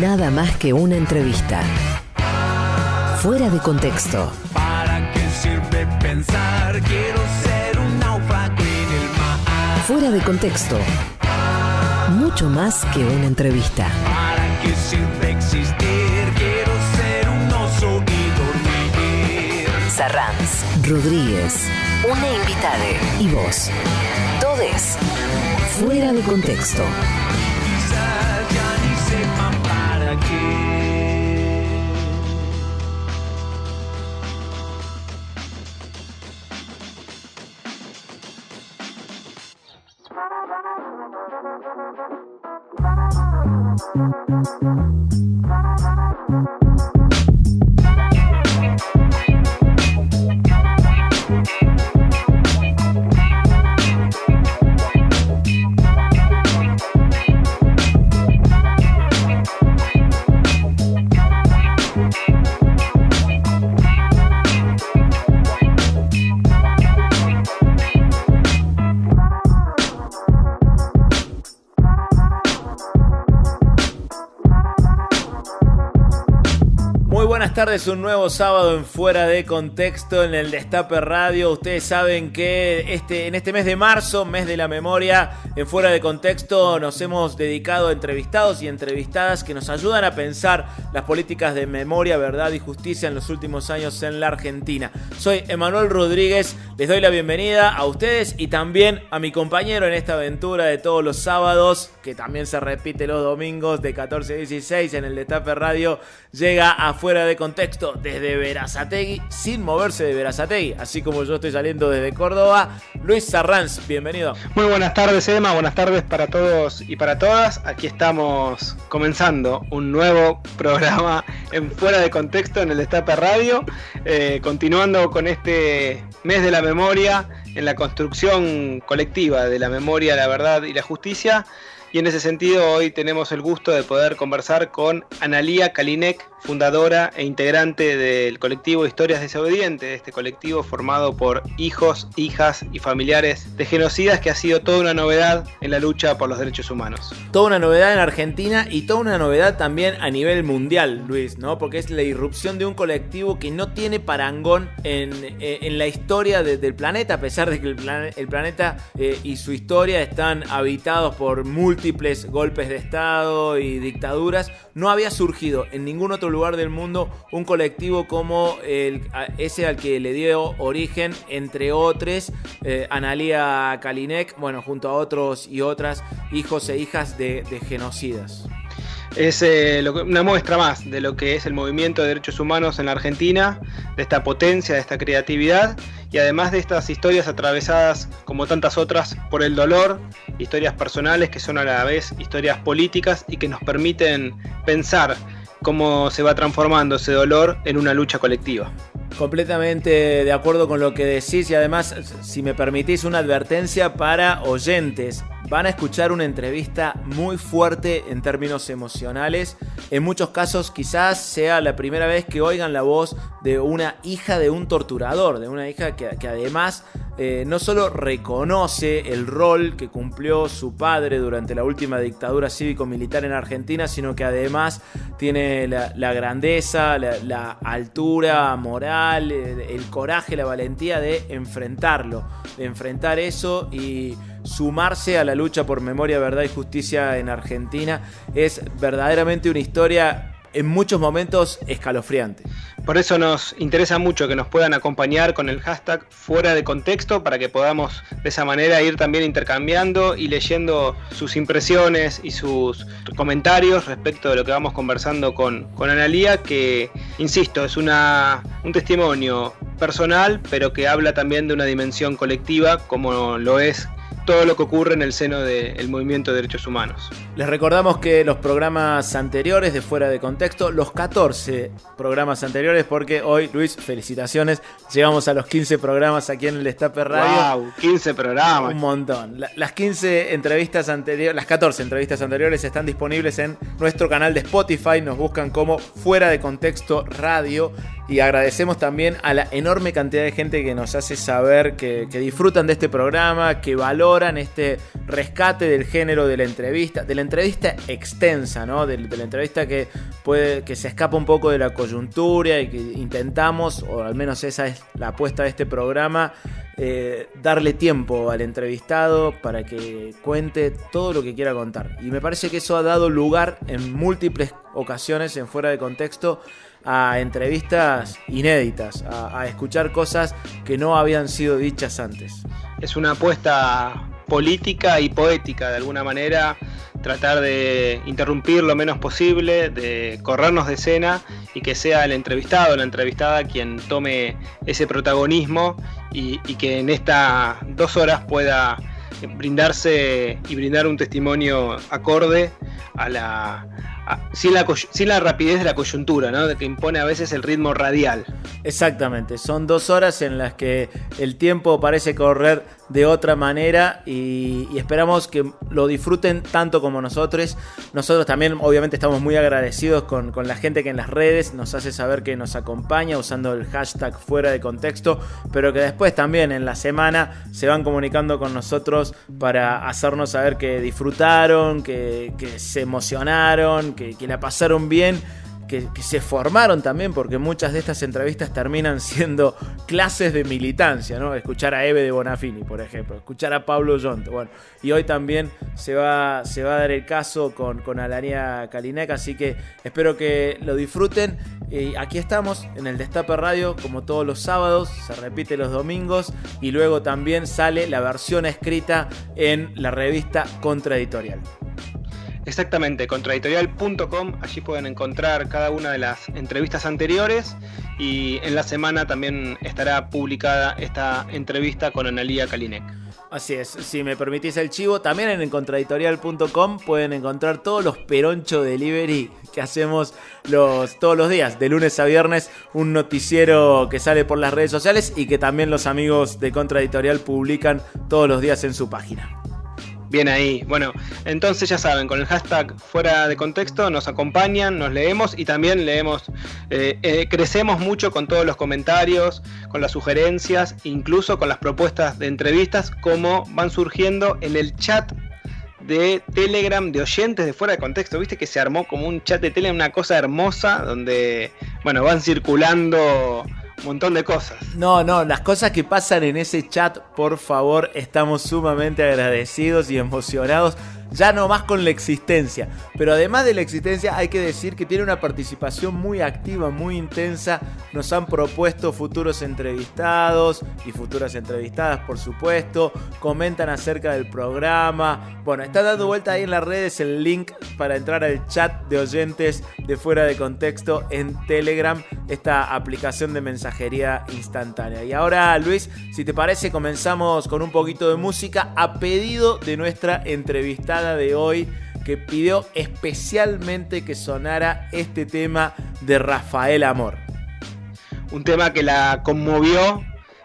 Nada más que una entrevista. Fuera de contexto. ¿Para qué sirve pensar? Quiero ser un náufrago en el mar. Fuera de contexto. Mucho más que una entrevista. ¿Para qué sirve existir? Quiero ser un oso y dormir. Sarranz, Rodríguez, una invitada y vos. Todes. Fuera de contexto. Quizás ya ni sepan para qué. Buenas tardes, un nuevo sábado en Fuera de Contexto en el Destape Radio. Ustedes saben que en este mes de marzo, mes de la memoria, en Fuera de Contexto nos hemos dedicado a entrevistados y entrevistadas que nos ayudan a pensar las políticas de memoria, verdad y justicia en los últimos años en la Argentina. Soy Emanuel Rodríguez, les doy la bienvenida a ustedes y también a mi compañero en esta aventura de todos los sábados, que también se repite los domingos de 14 a 16 en el Destape Radio. Llega a Fuera de Contexto desde Berazategui, sin moverse de Berazategui, así como yo estoy saliendo desde Córdoba. Luis Sarranz, bienvenido. Muy buenas tardes, Emma, buenas tardes para todos y para todas. Aquí estamos comenzando un nuevo programa en Fuera de Contexto en el Destape Radio, continuando con este mes de la memoria en la construcción colectiva de la memoria, la verdad y la justicia. Y en ese sentido hoy tenemos el gusto de poder conversar con Analía Kalinek, fundadora e integrante del colectivo Historias Desobedientes, este colectivo formado por hijos, hijas y familiares de genocidas, que ha sido toda una novedad en la lucha por los derechos humanos. Toda una novedad en Argentina y toda una novedad también a nivel mundial, Luis, ¿no? Porque es la irrupción de un colectivo que no tiene parangón en la historia del planeta, a pesar de que el planeta y su historia están habitados por múltiples golpes de Estado y dictaduras. No había surgido en ningún otro lugar del mundo un colectivo como ese al que le dio origen, entre otros, Analía Kalinek, bueno, junto a otros y otras hijos e hijas de genocidas. Es una muestra más de lo que es el movimiento de derechos humanos en la Argentina, de esta potencia, de esta creatividad y además de estas historias atravesadas, como tantas otras, por el dolor, historias personales que son a la vez historias políticas y que nos permiten pensar cómo se va transformando ese dolor en una lucha colectiva. Completamente de acuerdo con lo que decís y además, si me permitís, una advertencia para oyentes. Van a escuchar una entrevista muy fuerte en términos emocionales. En muchos casos quizás sea la primera vez que oigan la voz de una hija de un torturador, de una hija que además no solo reconoce el rol que cumplió su padre durante la última dictadura cívico-militar en Argentina, sino que además tiene la grandeza, la altura moral, el coraje, la valentía de enfrentarlo, de enfrentar eso y sumarse a la lucha por memoria, verdad y justicia en Argentina. Es verdaderamente una historia en muchos momentos escalofriante. Por eso nos interesa mucho que nos puedan acompañar con el hashtag Fuera de Contexto, para que podamos de esa manera ir también intercambiando y leyendo sus impresiones y sus comentarios respecto de lo que vamos conversando con Analía, que, insisto, es un testimonio personal, pero que habla también de una dimensión colectiva, como lo es todo lo que ocurre en el seno del movimiento de derechos humanos. Les recordamos que los programas anteriores de Fuera de Contexto, los 14 programas anteriores, porque hoy, Luis, felicitaciones, llegamos a los 15 programas aquí en el Destape Radio. ¡Wow! 15 programas. Un montón. Las 15 entrevistas anteriores, las 14 entrevistas anteriores están disponibles en nuestro canal de Spotify. Nos buscan como Fuera de Contexto Radio. Y agradecemos también a la enorme cantidad de gente que nos hace saber que disfrutan de este programa, que valoran este rescate del género de la entrevista extensa, ¿no? De la entrevista que se escapa un poco de la coyuntura y que intentamos, o al menos esa es la apuesta de este programa, darle tiempo al entrevistado para que cuente todo lo que quiera contar. Y me parece que eso ha dado lugar en múltiples ocasiones en Fuera de Contexto a entrevistas inéditas, a escuchar cosas que no habían sido dichas antes. Es una apuesta política y poética, de alguna manera, tratar de interrumpir lo menos posible, de corrernos de escena y que sea el entrevistado o la entrevistada quien tome ese protagonismo y que en estas 2 horas pueda brindarse y brindar un testimonio acorde sin la rapidez de la coyuntura, ¿no? De que impone a veces el ritmo radial. Exactamente, son 2 horas en las que el tiempo parece correr de otra manera y esperamos que lo disfruten tanto como nosotros. Nosotros también obviamente estamos muy agradecidos con la gente que en las redes nos hace saber que nos acompaña usando el hashtag Fuera de Contexto, pero que después también en la semana se van comunicando con nosotros para hacernos saber que disfrutaron, que se emocionaron, que la pasaron bien, que se formaron también, porque muchas de estas entrevistas terminan siendo clases de militancia, ¿no? Escuchar a Eve de Bonafini, por ejemplo, escuchar a Pablo Yonto, bueno, y hoy también se va a dar el caso con Alania Kalinek, así que espero que lo disfruten. Y aquí estamos en el Destape Radio, como todos los sábados, se repite los domingos, y luego también sale la versión escrita en la revista Contraeditorial. Exactamente, contraeditorial.com, allí pueden encontrar cada una de las entrevistas anteriores y en la semana también estará publicada esta entrevista con Analia Kalinek. Así es, si me permitís el chivo, también en contraeditorial.com pueden encontrar todos los Peroncho Delivery que hacemos todos los días, de lunes a viernes, un noticiero que sale por las redes sociales y que también los amigos de Contraeditorial publican todos los días en su página. Bien ahí, bueno, entonces ya saben, con el hashtag Fuera de Contexto nos acompañan, nos leemos y también leemos, crecemos mucho con todos los comentarios, con las sugerencias, incluso con las propuestas de entrevistas, como van surgiendo en el chat de Telegram de oyentes de Fuera de Contexto. Viste que se armó como un chat de Telegram, una cosa hermosa, donde, bueno, van circulando un montón de cosas. No, las cosas que pasan en ese chat, por favor, estamos sumamente agradecidos y emocionados, ya no más con la existencia, pero además de la existencia hay que decir que tiene una participación muy activa, muy intensa. Nos han propuesto futuros entrevistados y futuras entrevistadas, por supuesto, comentan acerca del programa. Bueno, está dando vuelta ahí en las redes el link para entrar al chat de oyentes de Fuera de Contexto en Telegram, esta aplicación de mensajería instantánea. Y ahora, Luis, si te parece, comenzamos con un poquito de música a pedido de nuestra entrevistada de hoy, que pidió especialmente que sonara este tema de Rafael Amor. Un tema que la conmovió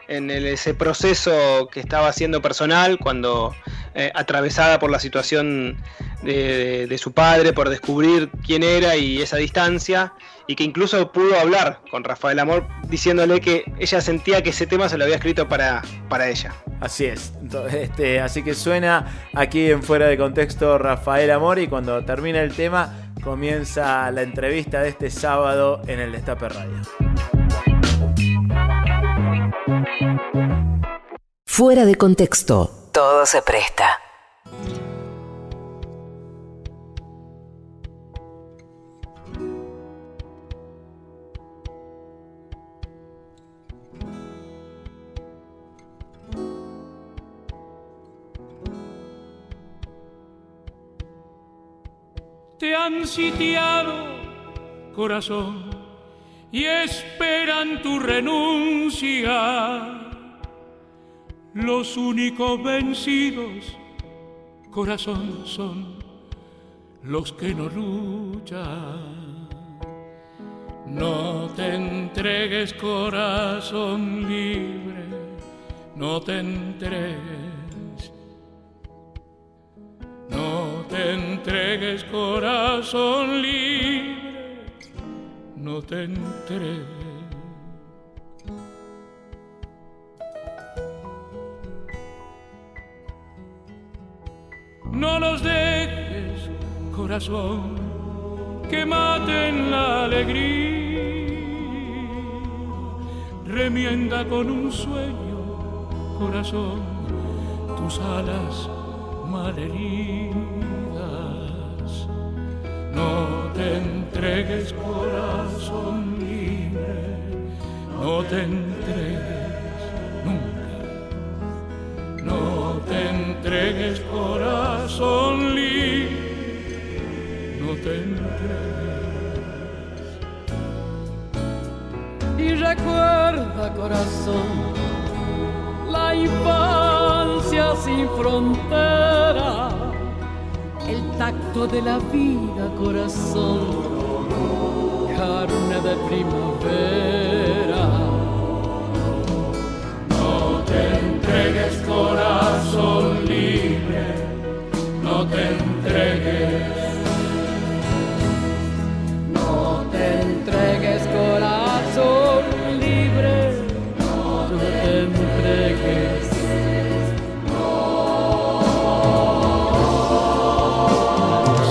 en ese proceso que estaba haciendo personal, cuando atravesada por la situación de su padre, por descubrir quién era y esa distancia, y que incluso pudo hablar con Rafael Amor diciéndole que ella sentía que ese tema se lo había escrito para ella. Así es, así que suena aquí en Fuera de Contexto Rafael Amor, y cuando termina el tema comienza la entrevista de este sábado en el Destape Radio. Fuera de Contexto, todo se presta. Te han sitiado, corazón, y esperan tu renuncia. Los únicos vencidos, corazón, son los que no luchan. No te entregues, corazón libre, no te entregues. No te entregues, corazón libre, no te entregues. No los dejes, corazón, que maten la alegría. Remienda con un sueño, corazón, tus alas malheridas. No te entregues, corazón libre, no te entregues nunca. No te entregues, corazón libre, no te entregues. Y recuerda, corazón, la infancia sin frontera, el tacto de la vida, corazón, carne de primavera. No te entregues, corazón libre, no te entregues. No te entregues, corazón libre, no te entregues.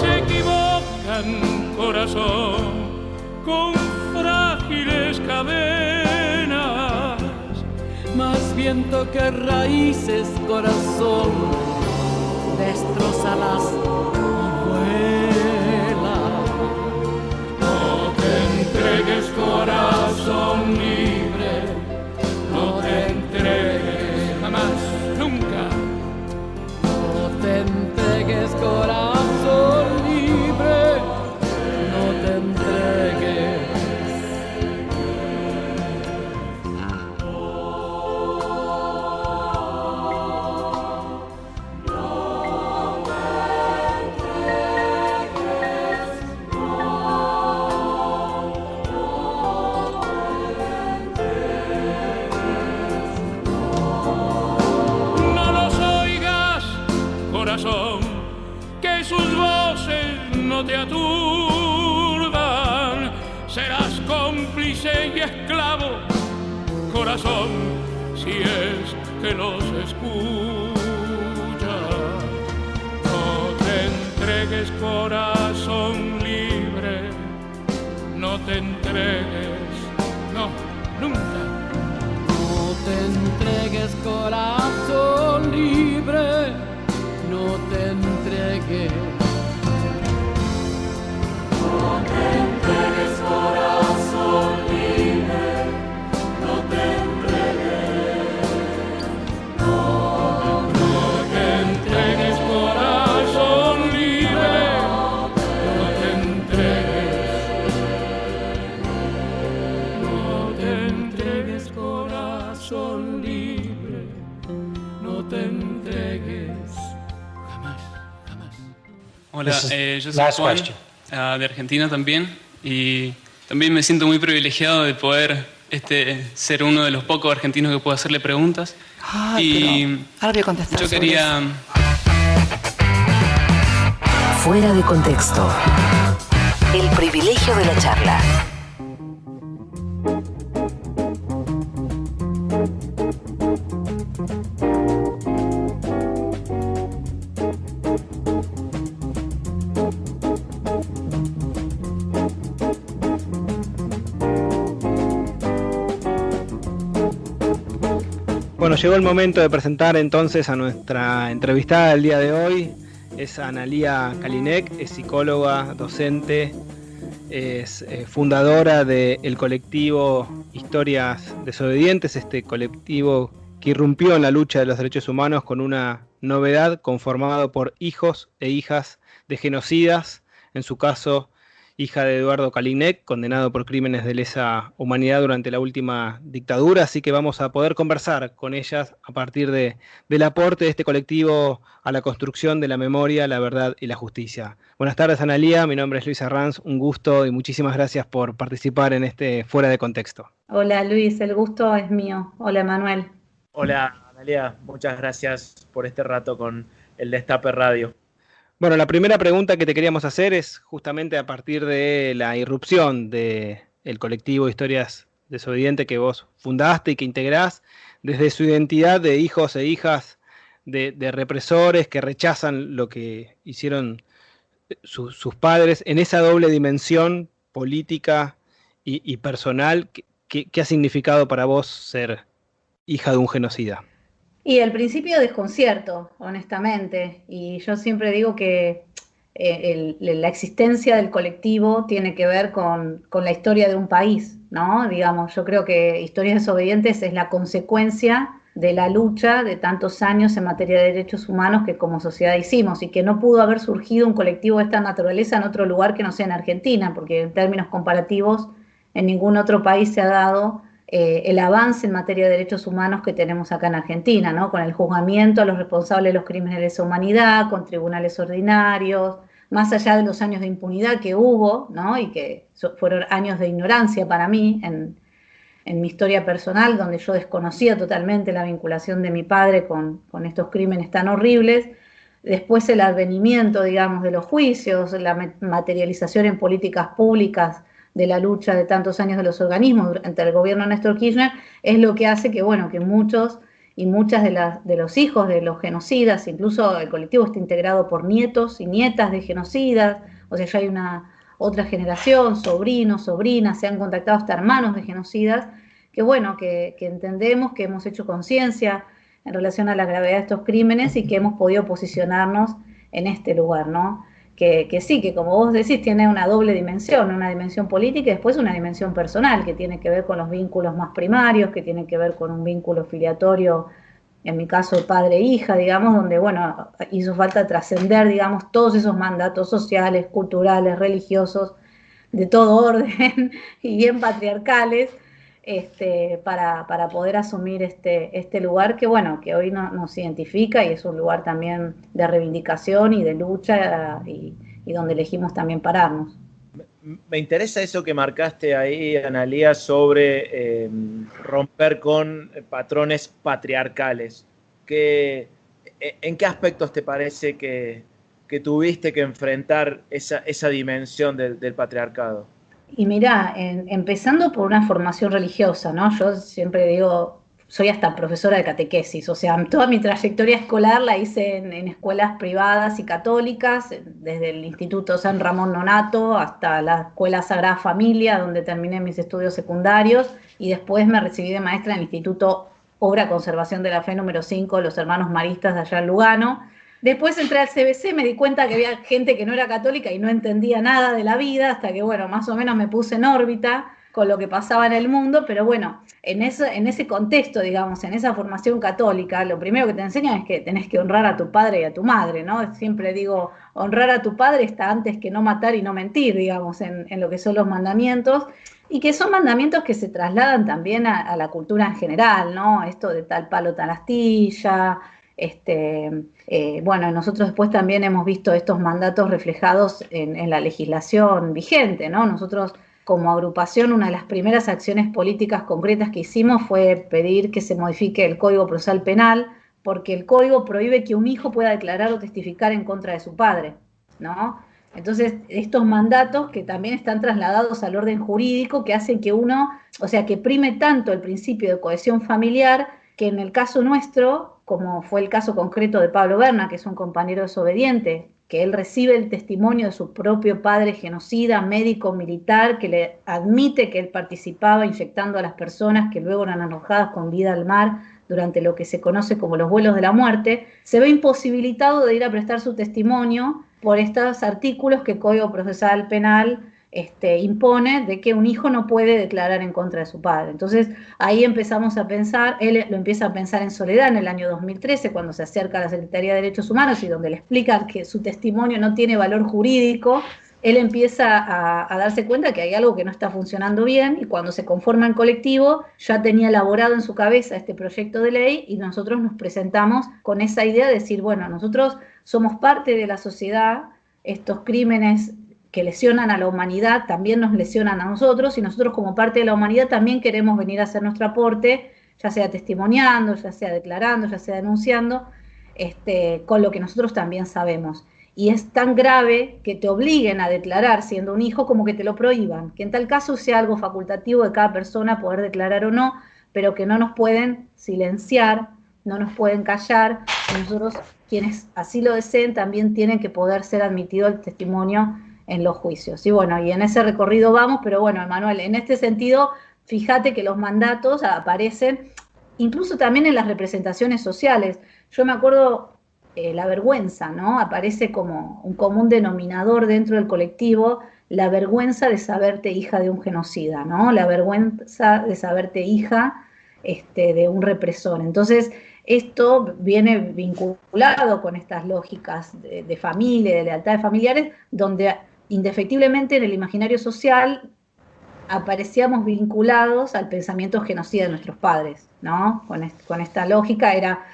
Se equivocan, corazón, con frágiles cadenas. Más viento que raíces, corazón, destrózalas y vuela. No te entregues, corazón libre, no te entregues jamás, nunca. No te entregues, corazón libre, no te entregues. No los oigas, corazón, que sus voces no te aturdan. Serás cómplice y esclavo, corazón, si es que los escuchas. No te entregues, corazón libre, no te entregues, no, nunca. No te entregues, corazón libre, no te entregues. No te entregues, corazón libre, no te entregues. No te entregues, corazón libre, no te entregues. No te entregues, corazón libre, no te entregues. Jamás, jamás. Hola, yo soy Juan, de Argentina también, y también me siento muy privilegiado de poder ser uno de los pocos argentinos que puedo hacerle preguntas. Y ahora voy a contestar. Yo quería... Fuera de contexto. El privilegio de la charla. Bueno, llegó el momento de presentar entonces a nuestra entrevistada del día de hoy. Es Analía Kalinek, es psicóloga, docente, es fundadora del colectivo Historias Desobedientes, este colectivo que irrumpió en la lucha de los derechos humanos con una novedad, conformado por hijos e hijas de genocidas, en su caso hija de Eduardo Kalinek, condenado por crímenes de lesa humanidad durante la última dictadura, así que vamos a poder conversar con ellas a partir del aporte de este colectivo a la construcción de la memoria, la verdad y la justicia. Buenas tardes, Analía, mi nombre es Luis Arranz, un gusto y muchísimas gracias por participar en este Fuera de Contexto. Hola Luis, el gusto es mío. Hola Manuel. Hola Analía, muchas gracias por este rato con el Destape Radio. Bueno, la primera pregunta que te queríamos hacer es justamente a partir de la irrupción del colectivo Historias Desobedientes que vos fundaste y que integrás desde su identidad de hijos e hijas de represores que rechazan lo que hicieron sus padres, en esa doble dimensión política y personal, ¿qué ha significado para vos ser hija de un genocida? Y al principio desconcierto, honestamente, y yo siempre digo que la existencia del colectivo tiene que ver con la historia de un país, ¿no? Digamos, yo creo que Historias Desobedientes es la consecuencia de la lucha de tantos años en materia de derechos humanos que como sociedad hicimos, y que no pudo haber surgido un colectivo de esta naturaleza en otro lugar que no sea en Argentina, porque en términos comparativos en ningún otro país se ha dado el avance en materia de derechos humanos que tenemos acá en Argentina, ¿no? Con el juzgamiento a los responsables de los crímenes de lesa humanidad, con tribunales ordinarios, más allá de los años de impunidad que hubo, ¿no? Y que fueron años de ignorancia para mí en mi historia personal, donde yo desconocía totalmente la vinculación de mi padre con estos crímenes tan horribles. Después el advenimiento, digamos, de los juicios, la materialización en políticas públicas de la lucha de tantos años de los organismos durante el gobierno de Néstor Kirchner, es lo que hace que, bueno, que muchos y muchas de los hijos de los genocidas, incluso el colectivo está integrado por nietos y nietas de genocidas, o sea, ya hay una otra generación, sobrinos, sobrinas, se han contactado hasta hermanos de genocidas, que bueno, que entendemos, que hemos hecho conciencia en relación a la gravedad de estos crímenes y que hemos podido posicionarnos en este lugar, ¿no? Que sí, que como vos decís, tiene una doble dimensión, una dimensión política y después una dimensión personal, que tiene que ver con los vínculos más primarios, que tiene que ver con un vínculo filiatorio, en mi caso padre-hija, digamos, donde, bueno, hizo falta trascender, digamos, todos esos mandatos sociales, culturales, religiosos, de todo orden y bien patriarcales, para poder asumir este lugar que, bueno, que hoy nos identifica y es un lugar también de reivindicación y de lucha y donde elegimos también pararnos. Me interesa eso que marcaste ahí, Analía, sobre romper con patrones patriarcales. ¿En qué aspectos te parece que tuviste que enfrentar esa dimensión del patriarcado? Y mirá, empezando por una formación religiosa, ¿no? Yo siempre digo, soy hasta profesora de catequesis, o sea, toda mi trayectoria escolar la hice en escuelas privadas y católicas, desde el Instituto San Ramón Nonnato hasta la Escuela Sagrada Familia, donde terminé mis estudios secundarios, y después me recibí de maestra en el Instituto Obra Conservación de la Fe número 5, los Hermanos Maristas de allá en Lugano. Después entré al CBC, me di cuenta que había gente que no era católica y no entendía nada de la vida, hasta que, bueno, más o menos me puse en órbita con lo que pasaba en el mundo, pero bueno, en ese contexto, digamos, en esa formación católica, lo primero que te enseñan es que tenés que honrar a tu padre y a tu madre, ¿no? Siempre digo, honrar a tu padre está antes que no matar y no mentir, digamos, en lo que son los mandamientos, y que son mandamientos que se trasladan también a la cultura en general, ¿no? Esto de tal palo, tal astilla. Bueno, nosotros después también hemos visto estos mandatos reflejados en la legislación vigente, ¿no? Nosotros como agrupación, una de las primeras acciones políticas concretas que hicimos fue pedir que se modifique el Código Procesal Penal, porque el Código prohíbe que un hijo pueda declarar o testificar en contra de su padre, ¿no? Entonces, estos mandatos que también están trasladados al orden jurídico, que hacen que uno, o sea, que prime tanto el principio de cohesión familiar, que en el caso nuestro, como fue el caso concreto de Pablo Berna, que es un compañero desobediente, que él recibe el testimonio de su propio padre genocida, médico militar, que le admite que él participaba inyectando a las personas que luego eran arrojadas con vida al mar durante lo que se conoce como los vuelos de la muerte, se ve imposibilitado de ir a prestar su testimonio por estos artículos que el Código Procesal Penal impone de que un hijo no puede declarar en contra de su padre. Entonces ahí empezamos a pensar, él lo empieza a pensar en soledad en el año 2013, cuando se acerca a la Secretaría de Derechos Humanos y donde le explican que su testimonio no tiene valor jurídico, él empieza a darse cuenta que hay algo que no está funcionando bien, y cuando se conforma en colectivo ya tenía elaborado en su cabeza este proyecto de ley, y nosotros nos presentamos con esa idea de decir, bueno, nosotros somos parte de la sociedad, estos crímenes que lesionan a la humanidad también nos lesionan a nosotros, y nosotros como parte de la humanidad también queremos venir a hacer nuestro aporte, ya sea testimoniando, ya sea declarando, ya sea denunciando, con lo que nosotros también sabemos. Y es tan grave que te obliguen a declarar siendo un hijo como que te lo prohíban, que en tal caso sea algo facultativo de cada persona poder declarar o no, pero que no nos pueden silenciar no nos pueden callar, y nosotros, quienes así lo deseen, también tienen que poder ser admitido el testimonio en los juicios. Y bueno, y en ese recorrido vamos, pero bueno, Emanuel, en este sentido, fíjate que los mandatos aparecen incluso también en las representaciones sociales. Yo me acuerdo, la vergüenza, ¿no? Aparece como un común denominador dentro del colectivo, la vergüenza de saberte hija de un genocida, ¿no? La vergüenza de saberte hija de un represor. Entonces, esto viene vinculado con estas lógicas de familia, de lealtades familiares, donde indefectiblemente en el imaginario social aparecíamos vinculados al pensamiento genocida de nuestros padres, ¿no? Con esta lógica era,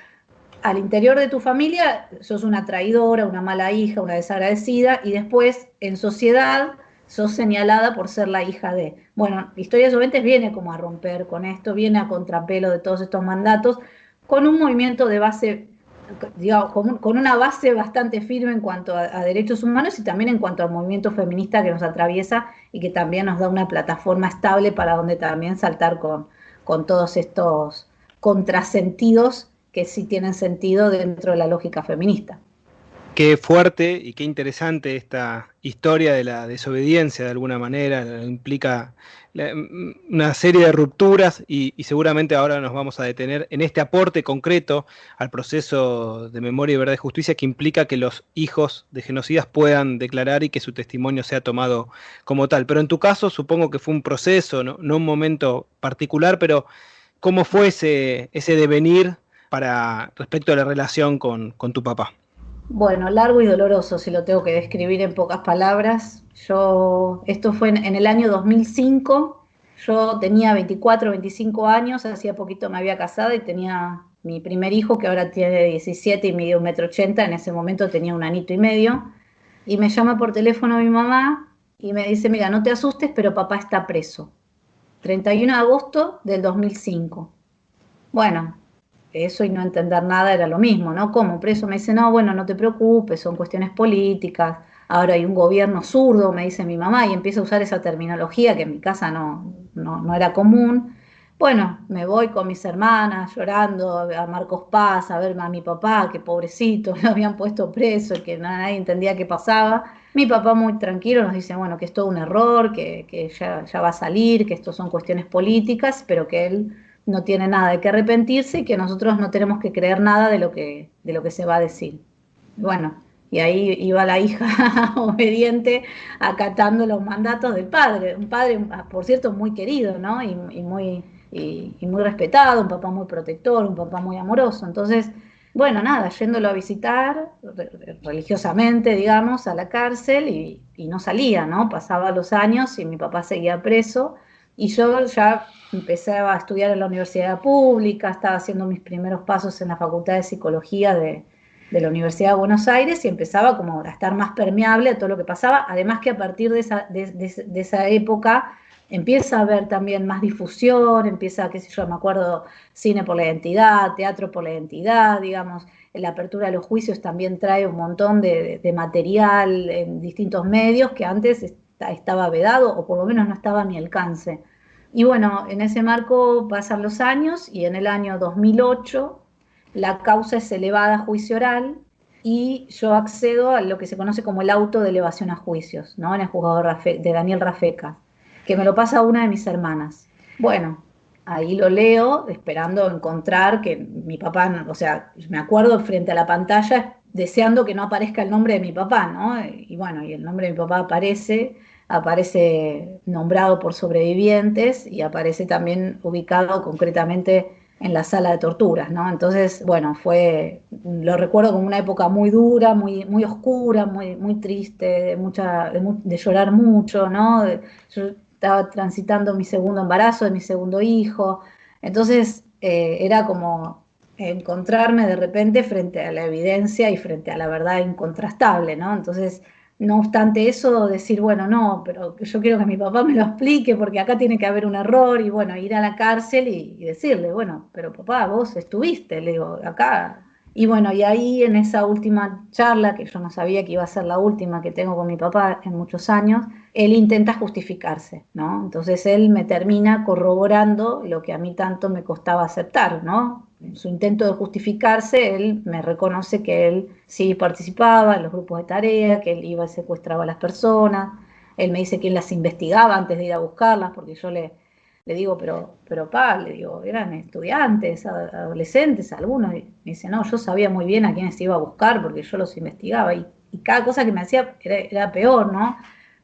al interior de tu familia sos una traidora, una mala hija, una desagradecida, y después en sociedad sos señalada por ser la hija de. Bueno, Historia de Desobedientes viene como a romper con esto, viene a contrapelo de todos estos mandatos, con un movimiento de base, digamos, con una base bastante firme en cuanto a derechos humanos y también en cuanto al movimiento feminista que nos atraviesa y que también nos da una plataforma estable para donde también saltar con todos estos contrasentidos que sí tienen sentido dentro de la lógica feminista. Qué fuerte y qué interesante esta historia de la desobediencia de alguna manera, implica una serie de rupturas y seguramente ahora nos vamos a detener en este aporte concreto al proceso de memoria y verdad y justicia que implica que los hijos de genocidas puedan declarar y que su testimonio sea tomado como tal. Pero en tu caso supongo que fue un proceso, no un momento particular, pero ¿cómo fue ese devenir respecto a la relación con tu papá? Bueno, largo y doloroso, si lo tengo que describir en pocas palabras. Esto fue en el año 2005, yo tenía 24, 25 años, hacía poquito me había casado y tenía mi primer hijo, que ahora tiene 17 y mide 1,80 m, en ese momento tenía 1 añito y medio, y me llama por teléfono mi mamá y me dice, mira, no te asustes, pero papá está preso. 31 de agosto del 2005. Bueno, eso y no entender nada era lo mismo, ¿no? ¿Cómo preso? Me dice, no, bueno, no te preocupes, son cuestiones políticas, ahora hay un gobierno zurdo, me dice mi mamá, y empieza a usar esa terminología que en mi casa no era común. Bueno, me voy con mis hermanas llorando a Marcos Paz, a ver a mi papá, que pobrecito, lo habían puesto preso y que nadie entendía qué pasaba. Mi papá muy tranquilo nos dice, bueno, que es todo un error, que ya va a salir, que esto son cuestiones políticas, pero que él no tiene nada de qué arrepentirse y que nosotros no tenemos que creer nada de lo que se va a decir. Bueno, y ahí iba la hija obediente acatando los mandatos del padre, un padre, por cierto, muy querido, ¿no? Y muy respetado, un papá muy protector, un papá muy amoroso. Entonces, bueno, nada, yéndolo a visitar religiosamente, digamos, a la cárcel y no salía, ¿no? Pasaba los años y mi papá seguía preso. Y yo ya empecé a estudiar en la universidad pública, estaba haciendo mis primeros pasos en la Facultad de Psicología de la Universidad de Buenos Aires y empezaba como a estar más permeable a todo lo que pasaba, además que a partir de esa época empieza a haber también más difusión, empieza, qué sé yo, me acuerdo, cine por la identidad, teatro por la identidad, digamos, la apertura de los juicios también trae un montón de material en distintos medios que antes estaba vedado o por lo menos no estaba a mi alcance. Y bueno, en ese marco pasan los años y en el año 2008 la causa es elevada a juicio oral y yo accedo a lo que se conoce como el auto de elevación a juicios, ¿no? En el juzgado de Daniel Rafecas, que me lo pasa una de mis hermanas. Bueno, ahí lo leo esperando encontrar que mi papá, o sea, me acuerdo frente a la pantalla deseando que no aparezca el nombre de mi papá, ¿no? Y bueno, y el nombre de mi papá aparece nombrado por sobrevivientes y aparece también ubicado concretamente en la sala de torturas, ¿no? Entonces, bueno, lo recuerdo como una época muy dura, muy, muy oscura, muy triste, de llorar mucho, ¿no? Yo estaba transitando mi segundo embarazo de mi segundo hijo, entonces era como encontrarme de repente frente a la evidencia y frente a la verdad incontrastable, ¿no? Entonces, no obstante eso, decir, bueno, no, pero yo quiero que mi papá me lo explique porque acá tiene que haber un error y bueno, ir a la cárcel y decirle, bueno, pero papá, vos estuviste, le digo, acá. Y bueno, y ahí en esa última charla, que yo no sabía que iba a ser la última que tengo con mi papá en muchos años, él intenta justificarse, ¿no? Entonces él me termina corroborando lo que a mí tanto me costaba aceptar, ¿no? en su intento de justificarse, él me reconoce que él sí participaba en los grupos de tarea, que él iba y secuestraba a las personas. Él me dice que él las investigaba antes de ir a buscarlas, porque yo le digo, pero le digo, eran estudiantes, adolescentes, algunos. Y me dice, no, yo sabía muy bien a quiénes iba a buscar porque yo los investigaba. Y cada cosa que me hacía era peor, ¿no?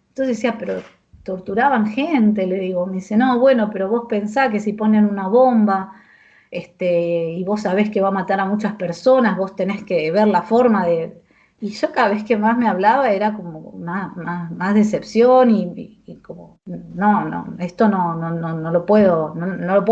Entonces decía, pero torturaban gente, le digo. Me dice, no, bueno, pero vos pensás que si ponen una bomba y vos sabés que va a matar a muchas personas, vos tenés que ver la forma de... Y yo cada vez que más me hablaba era como más decepción y como, no, esto no lo puedo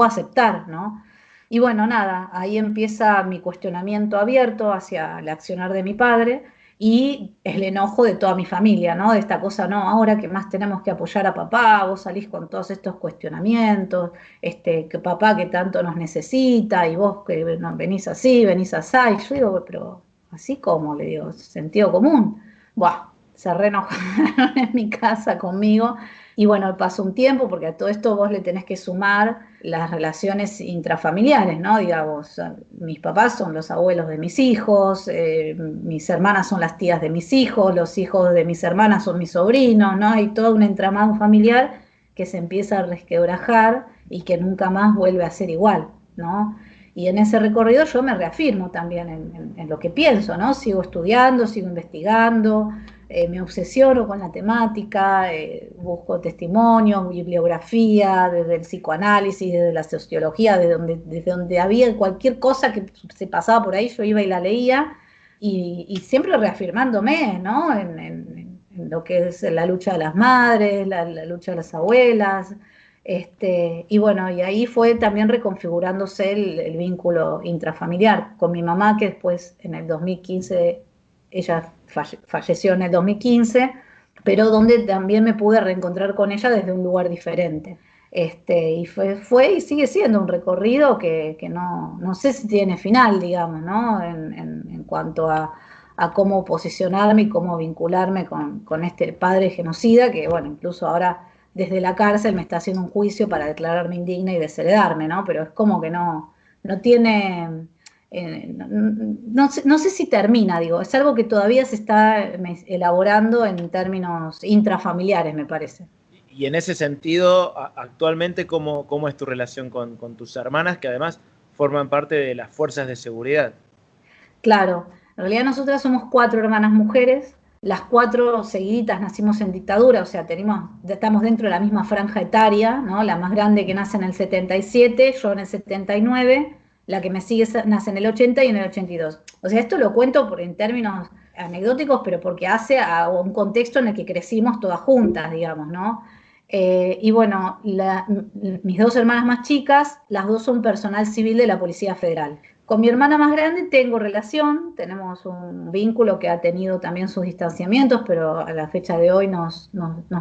aceptar, ¿no? Y bueno, nada, ahí empieza mi cuestionamiento abierto hacia el accionar de mi padre y el enojo de toda mi familia, ¿no? De esta cosa, no, ahora que más tenemos que apoyar a papá, vos salís con todos estos cuestionamientos, que papá que tanto nos necesita y vos que venís así, venís así. Y yo digo, pero... así como, le digo, sentido común. Buah, se reenojaron en mi casa conmigo. Y bueno, pasó un tiempo, porque a todo esto vos le tenés que sumar las relaciones intrafamiliares, ¿no? Digamos, mis papás son los abuelos de mis hijos, mis hermanas son las tías de mis hijos, los hijos de mis hermanas son mis sobrinos, ¿no? Hay todo un entramado familiar que se empieza a resquebrajar y que nunca más vuelve a ser igual, ¿no? Y en ese recorrido yo me reafirmo también en lo que pienso, ¿no? Sigo estudiando, sigo investigando, me obsesiono con la temática, busco testimonios, bibliografía, desde el psicoanálisis, desde la sociología, desde donde había cualquier cosa que se pasaba por ahí, yo iba y la leía, y siempre reafirmándome, ¿no? En lo que es la lucha de las madres, la lucha de las abuelas. Y bueno, y ahí fue también reconfigurándose el vínculo intrafamiliar con mi mamá, que después en el 2015, ella falleció en el 2015, pero donde también me pude reencontrar con ella desde un lugar diferente. Y fue y sigue siendo un recorrido que no sé si tiene final, digamos, ¿no? En cuanto a cómo posicionarme y cómo vincularme con este padre genocida, que bueno, incluso ahora... desde la cárcel me está haciendo un juicio para declararme indigna y desheredarme, ¿no? Pero es como que no tiene, no sé si termina, digo, es algo que todavía se está elaborando en términos intrafamiliares, me parece. Y en ese sentido, actualmente, ¿cómo es tu relación con tus hermanas, que además forman parte de las fuerzas de seguridad? Claro, en realidad nosotras somos 4 hermanas mujeres. Las 4 seguiditas nacimos en dictadura, o sea, estamos dentro de la misma franja etaria, ¿no? La más grande que nace en el 77, yo en el 79, la que me sigue nace en el 80 y en el 82. O sea, esto lo cuento en términos anecdóticos, pero porque hace a un contexto en el que crecimos todas juntas, digamos, ¿no? Y bueno, mis 2 hermanas más chicas, las 2 son personal civil de la Policía Federal. Con mi hermana más grande tengo relación, tenemos un vínculo que ha tenido también sus distanciamientos, pero a la fecha de hoy nos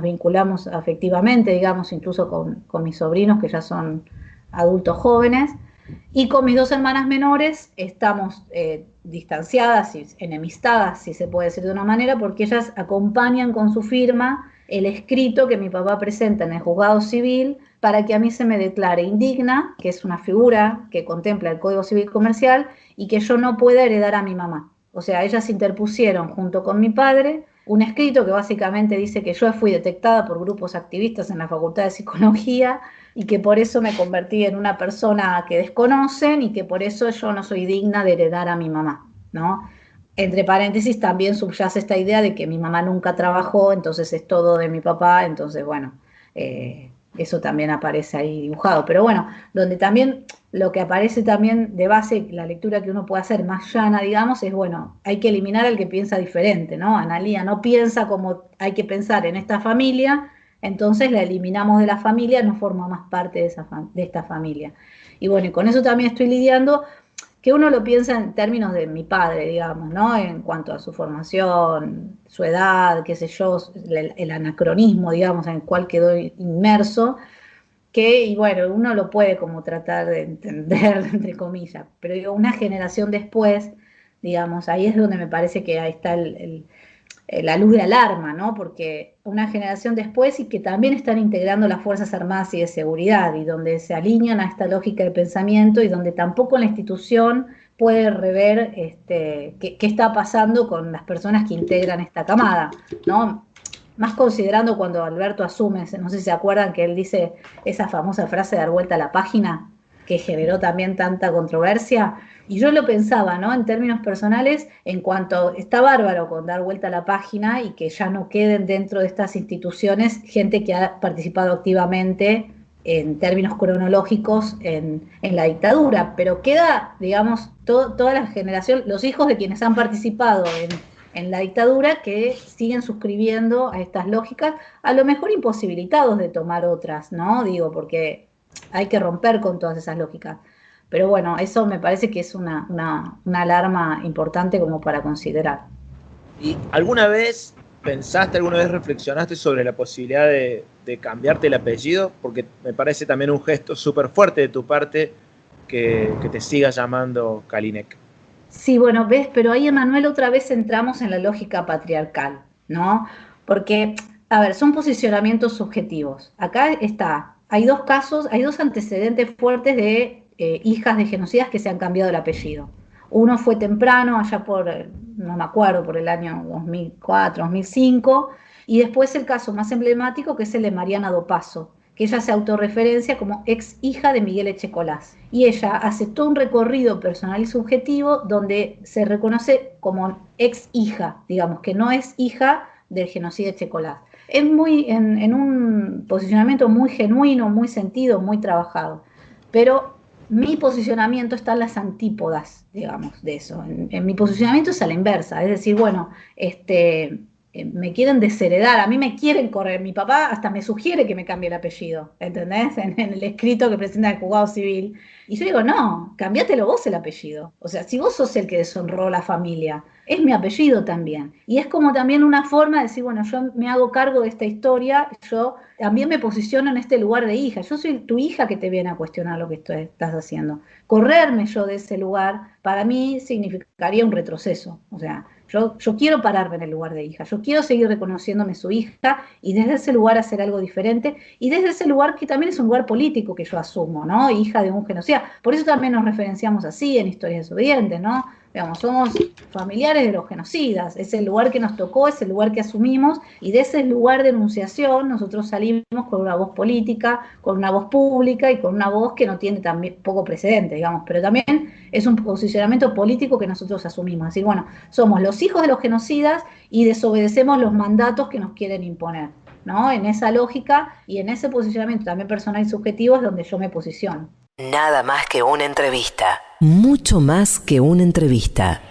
vinculamos afectivamente, digamos, incluso con mis sobrinos que ya son adultos jóvenes. Y con mis 2 hermanas menores estamos distanciadas y enemistadas, si se puede decir de una manera, porque ellas acompañan con su firma el escrito que mi papá presenta en el juzgado civil para que a mí se me declare indigna, que es una figura que contempla el Código Civil Comercial, y que yo no pueda heredar a mi mamá. O sea, ellas interpusieron junto con mi padre un escrito que básicamente dice que yo fui detectada por grupos activistas en la Facultad de Psicología y que por eso me convertí en una persona que desconocen y que por eso yo no soy digna de heredar a mi mamá, ¿no? Entre paréntesis también subyace esta idea de que mi mamá nunca trabajó, entonces es todo de mi papá, entonces bueno, eso también aparece ahí dibujado. Pero bueno, donde también lo que aparece también de base, la lectura que uno puede hacer más llana, digamos, es bueno, hay que eliminar al que piensa diferente, ¿no? Analía no piensa como hay que pensar en esta familia, entonces la eliminamos de la familia, no forma más parte de esta familia. Y bueno, y con eso también estoy lidiando, que uno lo piensa en términos de mi padre, digamos, ¿no? En cuanto a su formación, su edad, qué sé yo, el anacronismo, digamos, en el cual quedó inmerso, y bueno, uno lo puede como tratar de entender, entre comillas, pero digo, una generación después, digamos, ahí es donde me parece que ahí está la luz de alarma, ¿no? Porque una generación después y que también están integrando las Fuerzas Armadas y de Seguridad y donde se alinean a esta lógica de pensamiento y donde tampoco la institución puede rever qué está pasando con las personas que integran esta camada, ¿no? Más considerando cuando Alberto asume, no sé si se acuerdan que él dice esa famosa frase de dar vuelta a la página, que generó también tanta controversia, y yo lo pensaba, ¿no? En términos personales, en cuanto está bárbaro con dar vuelta a la página y que ya no queden dentro de estas instituciones gente que ha participado activamente en términos cronológicos en la dictadura, pero queda, digamos, toda la generación, los hijos de quienes han participado en la dictadura que siguen suscribiendo a estas lógicas, a lo mejor imposibilitados de tomar otras, ¿no? Digo, porque hay que romper con todas esas lógicas. Pero bueno, eso me parece que es una alarma importante como para considerar. ¿Y alguna vez reflexionaste sobre la posibilidad de cambiarte el apellido? Porque me parece también un gesto súper fuerte de tu parte que te sigas llamando Kalinek. Sí, bueno, ves, pero ahí, Emanuel, otra vez entramos en la lógica patriarcal, ¿no? Porque, a ver, son posicionamientos subjetivos. Acá hay dos casos, hay dos antecedentes fuertes de hijas de genocidas que se han cambiado el apellido. Uno fue temprano, allá no me acuerdo, por el año 2004, 2005, y después el caso más emblemático, que es el de Mariana Dopazo, que ella se autorreferencia como ex hija de Miguel Echecolás. Y ella hace todo un recorrido personal y subjetivo donde se reconoce como ex hija, digamos, que no es hija del genocida Echecolás. Es en un posicionamiento muy genuino, muy sentido, muy trabajado. Pero mi posicionamiento está en las antípodas, digamos, de eso. En mi posicionamiento es a la inversa, es decir, bueno, me quieren desheredar, a mí me quieren correr, mi papá hasta me sugiere que me cambie el apellido, ¿entendés? En el escrito que presenta el juzgado civil. Y yo digo, no, cambiátelo vos el apellido. O sea, si vos sos el que deshonró la familia, es mi apellido también. Y es como también una forma de decir, bueno, yo me hago cargo de esta historia, yo también me posiciono en este lugar de hija. Yo soy tu hija que te viene a cuestionar lo que estás haciendo. Correrme yo de ese lugar, para mí significaría un retroceso. O sea, yo quiero pararme en el lugar de hija, yo quiero seguir reconociéndome su hija y desde ese lugar hacer algo diferente y desde ese lugar que también es un lugar político que yo asumo, ¿no? Hija de un genocida. Por eso también nos referenciamos así en Historias Desobedientes, ¿no? Digamos, somos familiares de los genocidas, es el lugar que nos tocó, es el lugar que asumimos y de ese lugar de enunciación nosotros salimos con una voz política, con una voz pública y con una voz que no tiene también poco precedente, digamos, pero también es un posicionamiento político que nosotros asumimos. Es decir, bueno, somos los hijos de los genocidas y desobedecemos los mandatos que nos quieren imponer, ¿no? En esa lógica y en ese posicionamiento también personal y subjetivo es donde yo me posiciono. Nada más que una entrevista. Mucho más que una entrevista.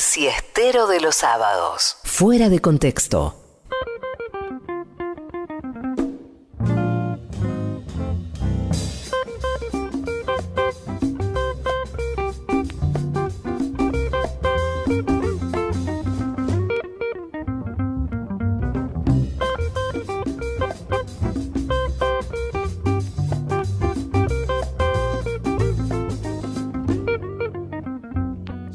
siestero de los sábados. Fuera de contexto.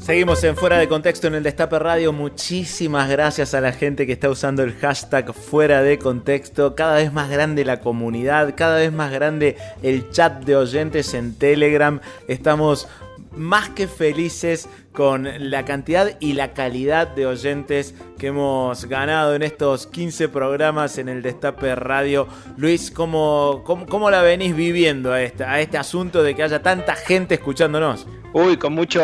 Seguimos en Fuera de Contexto en el Destape Radio. Muchísimas gracias a la gente que está usando el hashtag Fuera de Contexto. Cada vez más grande la comunidad, cada vez más grande el chat de oyentes en Telegram. Estamos más que felices con la cantidad y la calidad de oyentes que hemos ganado en estos 15 programas en el Destape Radio. Luis, ¿cómo la venís viviendo a este asunto de que haya tanta gente escuchándonos? Uy, con mucho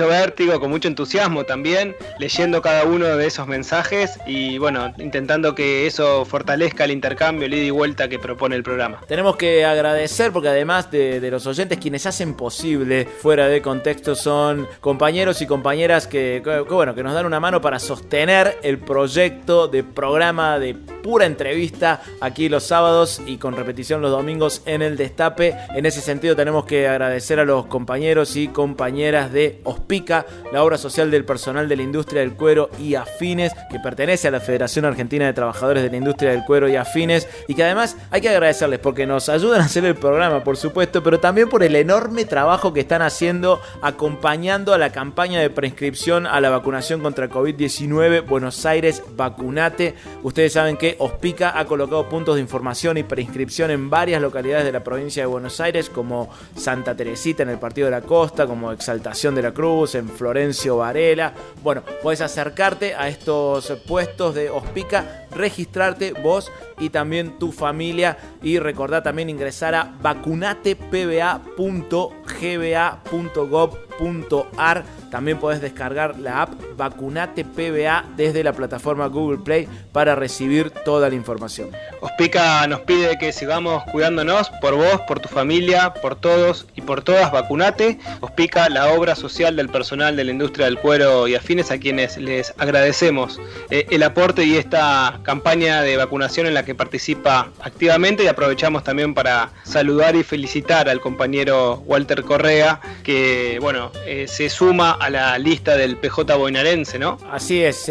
vértigo, con mucho entusiasmo también, leyendo cada uno de esos mensajes y bueno, intentando que eso fortalezca el intercambio, el ida y vuelta que propone el programa. Tenemos que agradecer porque además de los oyentes, quienes hacen posible Fuera de Contexto son compañeros y compañeras que nos dan una mano para sostener el proyecto de programa de pura entrevista aquí los sábados y con repetición los domingos en el Destape. En ese sentido tenemos que agradecer a los compañeros y compañeras de Hospica, la obra social del personal de la industria del cuero y afines, que pertenece a la Federación Argentina de Trabajadores de la Industria del Cuero y Afines, y que además hay que agradecerles porque nos ayudan a hacer el programa, por supuesto, pero también por el enorme trabajo que están haciendo acompañando a la campaña de preinscripción a la vacunación contra COVID-19 Buenos Aires Vacunate. Ustedes saben que Hospica ha colocado puntos de información y preinscripción en varias localidades de la provincia de Buenos Aires, como Santa Teresita en el Partido de la Costa, como Exaltación de la Cruz, en Florencio Varela. Bueno, podés acercarte a estos puestos de Hospica, registrarte vos y también tu familia, y recordá también ingresar a vacunatepba.gba.gov.ar. También podés descargar la app Vacunate PBA desde la plataforma Google Play para recibir toda la información. Hospica nos pide que sigamos cuidándonos por vos, por tu familia, por todos y por todas. Vacunate. Hospica, la obra social del personal de la industria del cuero y afines, a quienes les agradecemos el aporte y esta campaña de vacunación en la que participa activamente, y aprovechamos también para saludar y felicitar al compañero Walter Correa, que se suma a la lista del PJ bonaerense, ¿no? Así es,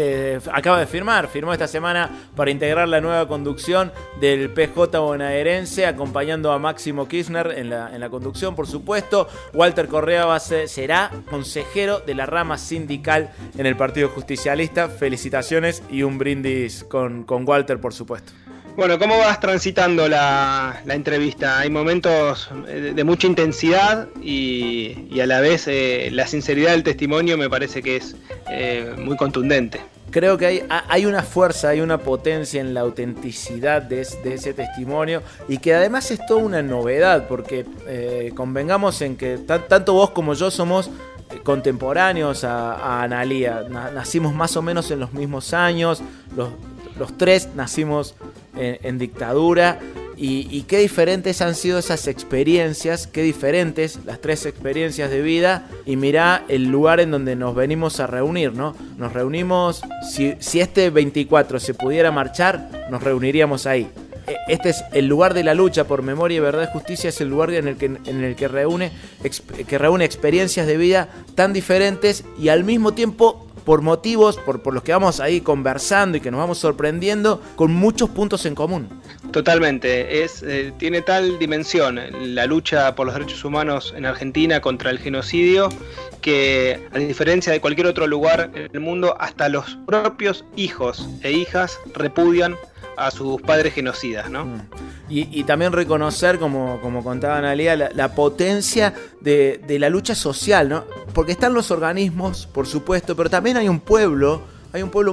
acaba de firmó esta semana para integrar la nueva conducción del PJ bonaerense, acompañando a Máximo Kirchner en la conducción, por supuesto. Walter Correa será consejero de la rama sindical en el Partido Justicialista. Felicitaciones y un brindis con Walter, por supuesto. Bueno, ¿cómo vas transitando la entrevista? Hay momentos de mucha intensidad y a la vez la sinceridad del testimonio me parece que es muy contundente. Creo que hay una fuerza, hay una potencia en la autenticidad de ese testimonio, y que además es toda una novedad, porque convengamos en que tanto vos como yo somos contemporáneos a Analía. Nacimos más o menos en los mismos años, los tres nacimos en dictadura, y qué diferentes han sido esas experiencias, qué diferentes las tres experiencias de vida, y mirá el lugar en donde nos venimos a reunir, ¿no? Nos reunimos, si este 24 se pudiera marchar, nos reuniríamos ahí. Este es el lugar de la lucha por memoria, verdad y justicia. Es el lugar en el que reúne experiencias de vida tan diferentes, y al mismo tiempo por motivos por los que vamos ahí conversando y que nos vamos sorprendiendo, con muchos puntos en común. Totalmente, tiene tal dimensión la lucha por los derechos humanos en Argentina contra el genocidio, que a diferencia de cualquier otro lugar en el mundo, hasta los propios hijos e hijas repudian a sus padres genocidas, ¿no? Y también reconocer, como contaba Analía, la potencia de la lucha social, ¿no? Porque están los organismos, por supuesto, pero también hay un pueblo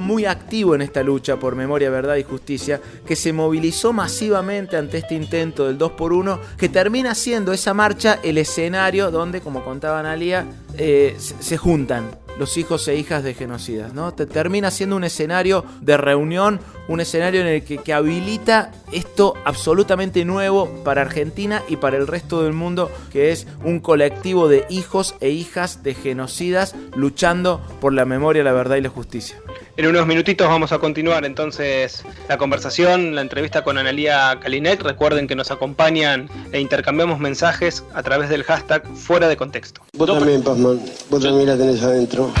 muy activo en esta lucha por memoria, verdad y justicia, que se movilizó masivamente ante este intento del 2x1, que termina siendo esa marcha el escenario donde, como contaba Analía, se juntan los hijos e hijas de genocidas, ¿no? Te termina siendo un escenario de reunión, un escenario en el que habilita esto absolutamente nuevo para Argentina y para el resto del mundo, que es un colectivo de hijos e hijas de genocidas luchando por la memoria, la verdad y la justicia. En unos minutitos vamos a continuar entonces la conversación, la entrevista con Analía Kalinek. Recuerden que nos acompañan e intercambiamos mensajes a través del hashtag Fuera de Contexto. Vos también, Pazman, vos también la tenés adentro.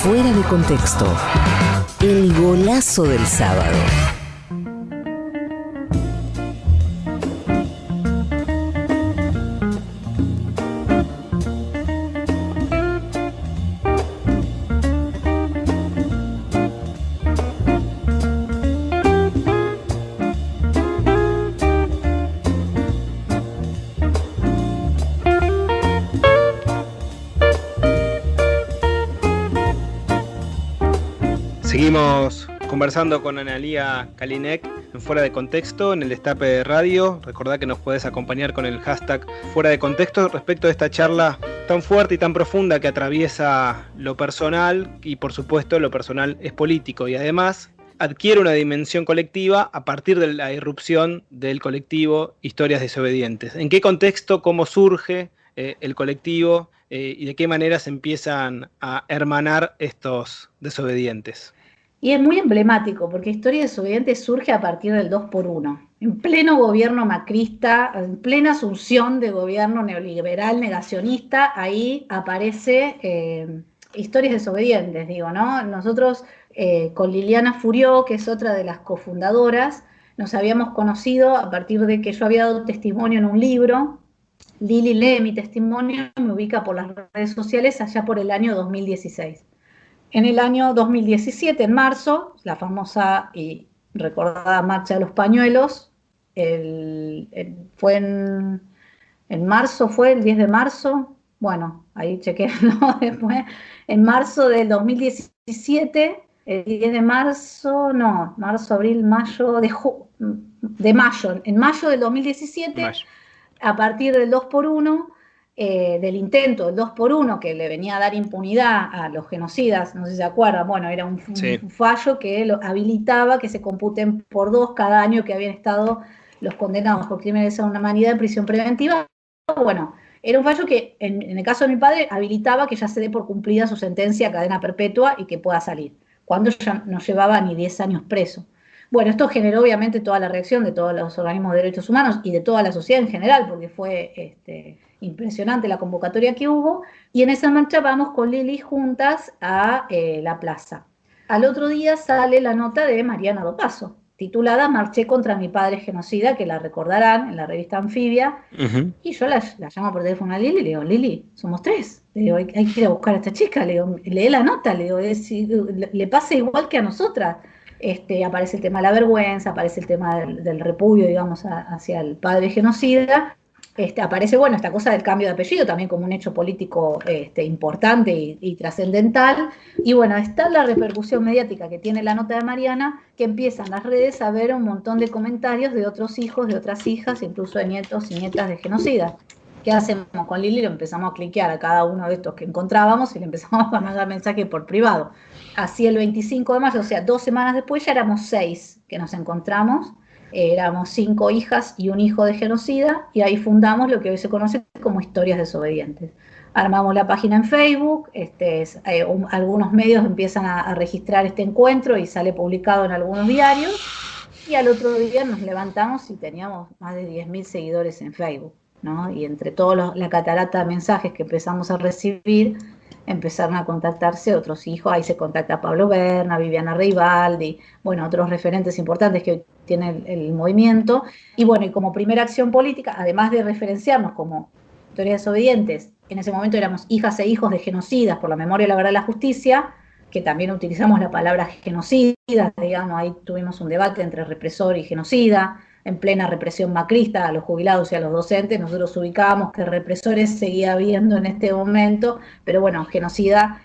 Fuera de Contexto, el golazo del sábado. Seguimos conversando con Analía Kalinek en Fuera de Contexto, en el Destape de Radio. Recordá que nos podés acompañar con el hashtag Fuera de Contexto respecto de esta charla tan fuerte y tan profunda que atraviesa lo personal, y por supuesto lo personal es político, y además adquiere una dimensión colectiva a partir de la irrupción del colectivo Historias Desobedientes. ¿En qué contexto, cómo surge el colectivo y de qué manera se empiezan a hermanar estos desobedientes? Y es muy emblemático, porque Historias Desobedientes surge a partir del 2x1. En pleno gobierno macrista, en plena asunción de gobierno neoliberal, negacionista, ahí aparece Historias Desobedientes, digo, ¿no? Nosotros con Liliana Furió, que es otra de las cofundadoras, nos habíamos conocido a partir de que yo había dado testimonio en un libro. Lili lee mi testimonio y me ubica por las redes sociales allá por el año 2016. En el año 2017, en marzo, la famosa y recordada Marcha de los Pañuelos, fue en marzo, fue el 10 de marzo, bueno, ahí chequéenlo después, en marzo del 2017, el 10 de marzo, no, marzo, abril, mayo, de mayo, en mayo del 2017, a partir del 2x1, del intento del 2x1 que le venía a dar impunidad a los genocidas, no sé si se acuerdan, bueno, era un fallo que lo habilitaba que se computen por 2 cada año que habían estado los condenados por crímenes de lesa humanidad en prisión preventiva. Bueno, era un fallo que en el caso de mi padre habilitaba que ya se dé por cumplida su sentencia a cadena perpetua y que pueda salir, cuando ya no llevaba ni 10 años preso. Bueno, esto generó obviamente toda la reacción de todos los organismos de derechos humanos y de toda la sociedad en general, porque fue impresionante la convocatoria que hubo, y en esa marcha vamos con Lili juntas a la plaza. Al otro día sale la nota de Mariana Dopazo, titulada Marché contra mi padre genocida, que la recordarán en la revista Anfibia, y yo la llamo por teléfono a Lili y le digo, Lili, somos 3, le digo, hay que ir a buscar a esta chica, le digo, lee la nota, le digo, le pasa igual que a nosotras. Aparece el tema de la vergüenza, aparece el tema del repudio, digamos, hacia el padre genocida. Aparece, bueno, esta cosa del cambio de apellido también como un hecho político importante y trascendental. Y bueno, está la repercusión mediática que tiene la nota de Mariana, que empiezan las redes a ver un montón de comentarios de otros hijos, de otras hijas, incluso de nietos y nietas de genocidas. ¿Qué hacemos con Lili? Lo empezamos a cliquear a cada uno de estos que encontrábamos y le empezamos a mandar mensaje por privado. Así el 25 de mayo, o sea, 2 semanas después, ya éramos 6 que nos encontramos. Éramos 5 hijas y un hijo de genocida, y ahí fundamos lo que hoy se conoce como Historias Desobedientes. Armamos la página en Facebook, algunos medios empiezan a registrar este encuentro y sale publicado en algunos diarios, y al otro día nos levantamos y teníamos más de 10.000 seguidores en Facebook, ¿no? Y entre toda la catarata de mensajes que empezamos a recibir, empezaron a contactarse otros hijos. Ahí se contacta Pablo Berna, Viviana Reibaldi, bueno, otros referentes importantes que hoy tiene el movimiento. Y bueno, y como primera acción política, además de referenciarnos como Historias Desobedientes, en ese momento éramos hijas e hijos de genocidas por la memoria, la verdad y la justicia, que también utilizamos la palabra genocida, digamos, ahí tuvimos un debate entre represor y genocida, en plena represión macrista a los jubilados y a los docentes. Nosotros ubicábamos que represores seguía habiendo en este momento, pero bueno, genocida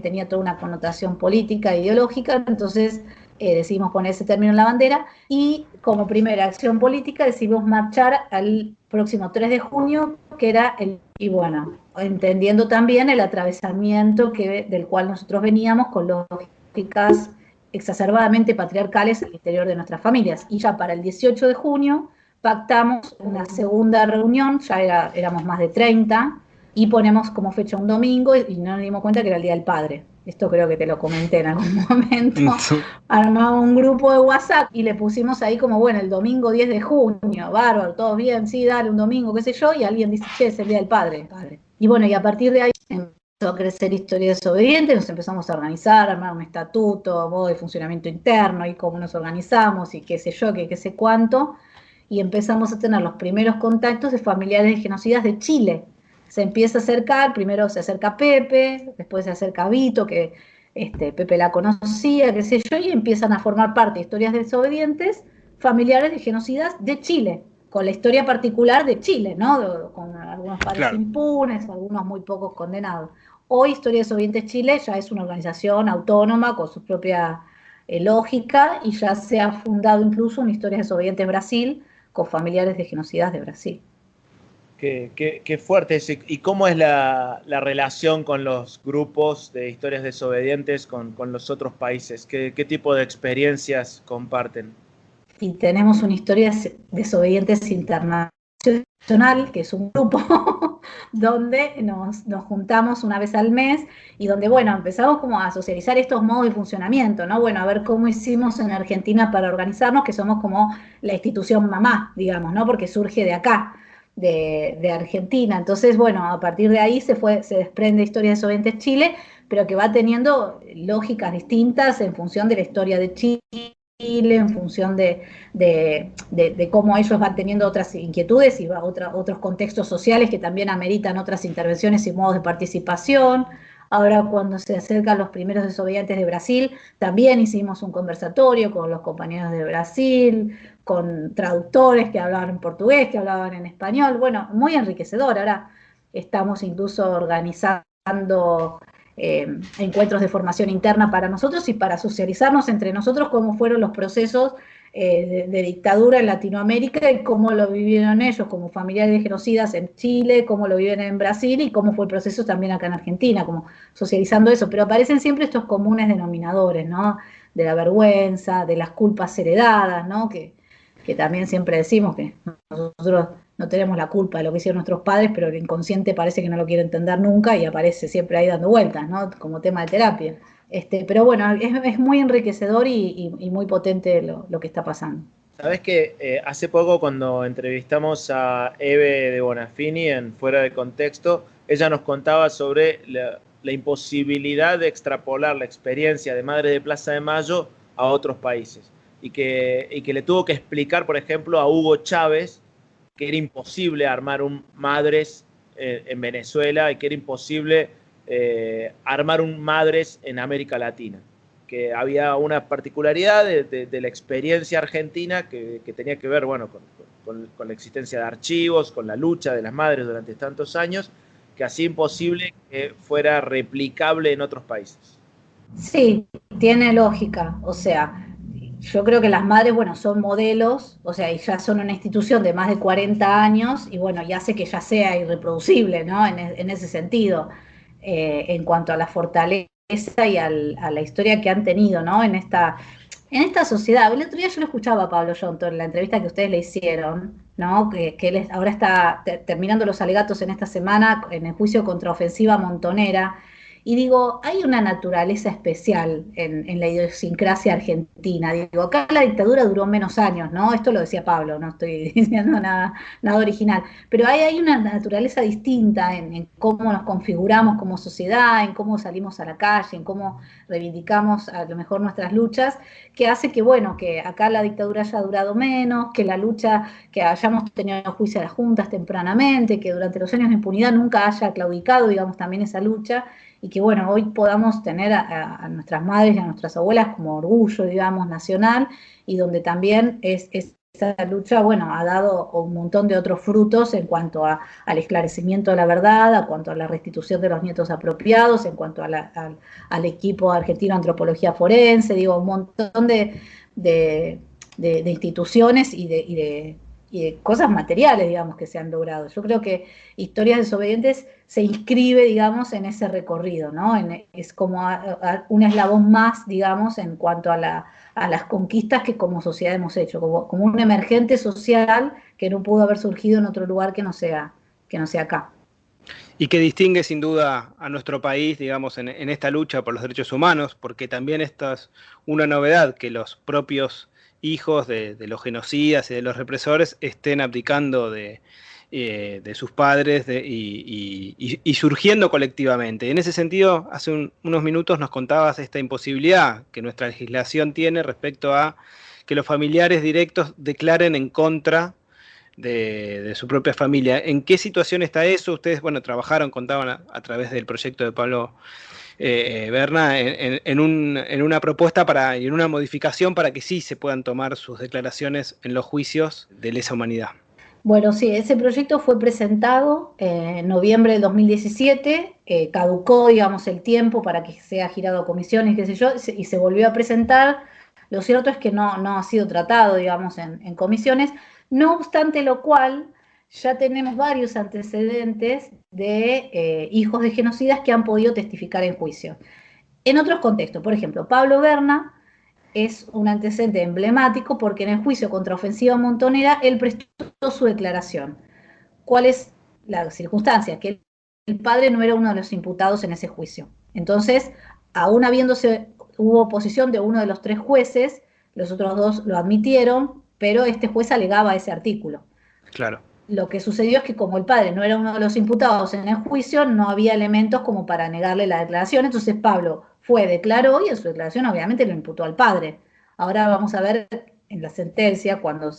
tenía toda una connotación política e ideológica, entonces decidimos poner ese término en la bandera, y como primera acción política decidimos marchar al próximo 3 de junio, que era el y bueno, entendiendo también el atravesamiento del cual nosotros veníamos con lógicas exacerbadamente patriarcales al interior de nuestras familias. Y ya para el 18 de junio pactamos una segunda reunión, ya éramos más de 30, y ponemos como fecha un domingo y no nos dimos cuenta que era el Día del Padre. Esto creo que te lo comenté en algún momento. Armamos un grupo de WhatsApp y le pusimos ahí como, bueno, el domingo 10 de junio, bárbaro, todos bien, sí, dale, un domingo, qué sé yo, y alguien dice, che, es el Día del Padre. Y bueno, y a partir de ahí empezó a crecer Historia Desobediente, nos empezamos a organizar, a armar un estatuto, modo de funcionamiento interno, y cómo nos organizamos, y qué sé yo, qué sé cuánto, y empezamos a tener los primeros contactos de familiares de genocidas de Chile. Se empieza a acercar, primero se acerca Pepe, después se acerca Vito, que Pepe la conocía, qué sé yo, y empiezan a formar parte de Historias Desobedientes, familiares de genocidas de Chile, con la historia particular de Chile, ¿no? Con algunos padres impunes, algunos muy pocos condenados. Hoy Historias Desobedientes Chile ya es una organización autónoma con su propia lógica, y ya se ha fundado incluso una Historias Desobedientes Brasil con familiares de genocidas de Brasil. Qué fuerte es. ¿Y cómo es la relación con los grupos de historias desobedientes con los otros países? ¿Qué tipo de experiencias comparten? Y tenemos una Historia Desobedientes Internacional, que es un grupo donde nos juntamos una vez al mes y donde, bueno, empezamos como a socializar estos modos de funcionamiento, ¿no? Bueno, a ver cómo hicimos en Argentina para organizarnos, que somos como la institución mamá, digamos, ¿no? Porque surge de acá. De Argentina. Entonces, bueno, a partir de ahí se desprende Historias Desobedientes Chile, pero que va teniendo lógicas distintas en función de la historia de Chile, en función de cómo ellos van teniendo otras inquietudes y otros contextos sociales que también ameritan otras intervenciones y modos de participación. Ahora, cuando se acercan los primeros desobedientes de Brasil, también hicimos un conversatorio con los compañeros de Brasil, con traductores que hablaban en portugués, que hablaban en español. Bueno, muy enriquecedor. Ahora estamos incluso organizando encuentros de formación interna para nosotros y para socializarnos entre nosotros cómo fueron los procesos de dictadura en Latinoamérica y cómo lo vivieron ellos como familiares de genocidas en Chile, cómo lo viven en Brasil y cómo fue el proceso también acá en Argentina, como socializando eso. Pero aparecen siempre estos comunes denominadores, ¿no? De la vergüenza, de las culpas heredadas, ¿no? Que también siempre decimos que nosotros no tenemos la culpa de lo que hicieron nuestros padres, pero el inconsciente parece que no lo quiere entender nunca y aparece siempre ahí dando vueltas, ¿no? Como tema de terapia. Pero bueno, es muy enriquecedor y muy potente lo que está pasando. Sabés que hace poco cuando entrevistamos a Eve de Bonafini en Fuera de Contexto, ella nos contaba sobre la imposibilidad de extrapolar la experiencia de Madres de Plaza de Mayo a otros países. Y que le tuvo que explicar, por ejemplo, a Hugo Chávez que era imposible armar un Madres en Venezuela y que era imposible armar un Madres en América Latina. Que había una particularidad de la experiencia argentina que tenía que ver, bueno, con la existencia de archivos, con la lucha de las madres durante tantos años, que hacía imposible que fuera replicable en otros países. Sí, tiene lógica. O sea, yo creo que las madres, bueno, son modelos, o sea, y ya son una institución de más de 40 años, y bueno, y hace que ya sea irreproducible, ¿no? En ese sentido, en cuanto a la fortaleza y a la historia que han tenido, ¿no? En esta sociedad. El otro día yo lo escuchaba a Pablo Yonto en la entrevista que ustedes le hicieron, ¿no? Que él ahora está terminando los alegatos en esta semana en el juicio contra Ofensiva Montonera. Y digo, hay una naturaleza especial en la idiosincrasia argentina. Digo, acá la dictadura duró menos años, ¿no? Esto lo decía Pablo, no estoy diciendo nada original. Pero hay una naturaleza distinta en cómo nos configuramos como sociedad, en cómo salimos a la calle, en cómo reivindicamos a lo mejor nuestras luchas, que hace que, bueno, que acá la dictadura haya durado menos, que la lucha, que hayamos tenido juicio a las juntas tempranamente, que durante los años de impunidad nunca haya claudicado, digamos, también esa lucha, y que, bueno, hoy podamos tener a nuestras madres y a nuestras abuelas como orgullo, digamos, nacional, y donde también esa lucha, bueno, ha dado un montón de otros frutos en cuanto al esclarecimiento de la verdad, en cuanto a la restitución de los nietos apropiados, en cuanto al equipo argentino de antropología forense, digo, un montón de instituciones y cosas materiales, digamos, que se han logrado. Yo creo que Historias Desobedientes se inscribe, digamos, en ese recorrido, ¿no? Es como un eslabón más, digamos, en cuanto a las conquistas que como sociedad hemos hecho, como un emergente social que no pudo haber surgido en otro lugar que no sea acá. Y que distingue sin duda a nuestro país, digamos, en esta lucha por los derechos humanos, porque también esta es una novedad, que los propios hijos de los genocidas y de los represores estén abdicando de sus padres y surgiendo colectivamente. En ese sentido, hace unos minutos nos contabas esta imposibilidad que nuestra legislación tiene respecto a que los familiares directos declaren en contra de su propia familia. ¿En qué situación está eso? Ustedes, bueno, contaban a través del proyecto de Pablo Berna en una propuesta y en una modificación para que sí se puedan tomar sus declaraciones en los juicios de lesa humanidad. Bueno, sí, ese proyecto fue presentado en noviembre del 2017, caducó, digamos, el tiempo para que sea girado a comisiones, qué sé yo, y se volvió a presentar. Lo cierto es que no ha sido tratado, digamos, en comisiones, no obstante lo cual ya tenemos varios antecedentes de hijos de genocidas que han podido testificar en juicio. En otros contextos, por ejemplo, Pablo Berna es un antecedente emblemático porque en el juicio contra Ofensiva Montonera él prestó su declaración. ¿Cuál es la circunstancia? Que el padre no era uno de los imputados en ese juicio. Entonces, aún hubo oposición de uno de los 3 jueces, los otros 2 lo admitieron, pero este juez alegaba ese artículo. Claro. Lo que sucedió es que como el padre no era uno de los imputados en el juicio, no había elementos como para negarle la declaración, entonces Pablo declaró y en su declaración obviamente lo imputó al padre. Ahora vamos a ver en la sentencia, cuando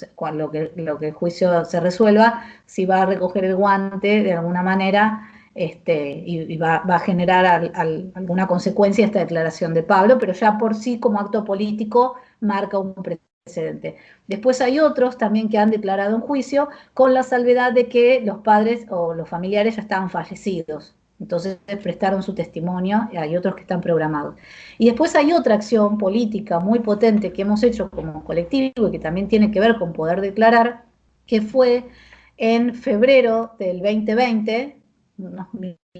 el juicio se resuelva, si va a recoger el guante de alguna manera y va a generar alguna consecuencia esta declaración de Pablo, pero ya por sí como acto político marca un precedente. Después hay otros también que han declarado en juicio con la salvedad de que los padres o los familiares ya estaban fallecidos. Entonces prestaron su testimonio y hay otros que están programados. Y después hay otra acción política muy potente que hemos hecho como colectivo y que también tiene que ver con poder declarar, que fue en febrero del 2020, unos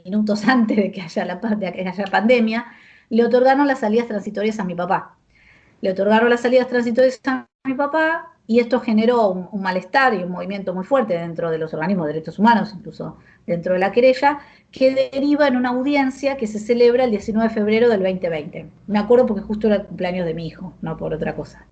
minutos antes de que haya pandemia, le otorgaron las salidas transitorias a mi papá. Le otorgaron las salidas transitorias a mi papá y esto generó un malestar y un movimiento muy fuerte dentro de los organismos de derechos humanos, incluso dentro de la querella, que deriva en una audiencia que se celebra el 19 de febrero del 2020. Me acuerdo porque justo era el cumpleaños de mi hijo, no por otra cosa.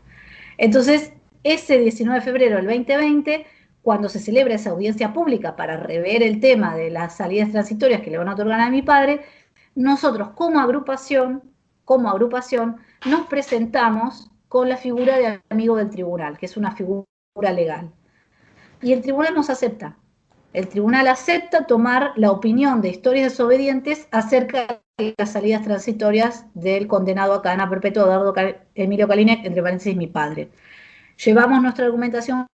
Entonces, ese 19 de febrero del 2020, cuando se celebra esa audiencia pública para rever el tema de las salidas transitorias que le van a otorgar a mi padre, nosotros como agrupación, nos presentamos con la figura de amigo del tribunal, que es una figura legal. Y el tribunal nos acepta. El tribunal acepta tomar la opinión de Historias Desobedientes acerca de las salidas transitorias del condenado a cadena perpetua Eduardo Emilio Kalinek, entre paréntesis mi padre. Llevamos nuestra argumentación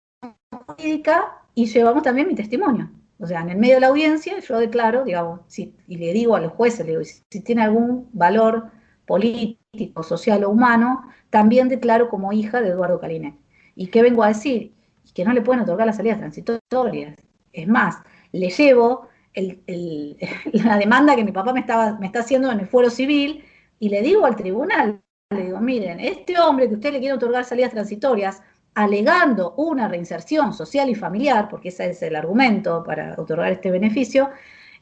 jurídica y llevamos también mi testimonio. O sea, en el medio de la audiencia yo declaro, digamos, y le digo a los jueces, le digo, si tiene algún valor político, social o humano, también declaro como hija de Eduardo Kalinek. ¿Y qué vengo a decir? Que no le pueden otorgar las salidas transitorias. Es más, le llevo la demanda que mi papá me está haciendo en el fuero civil y le digo al tribunal, le digo, miren, este hombre que usted le quiere otorgar salidas transitorias, alegando una reinserción social y familiar, porque ese es el argumento para otorgar este beneficio,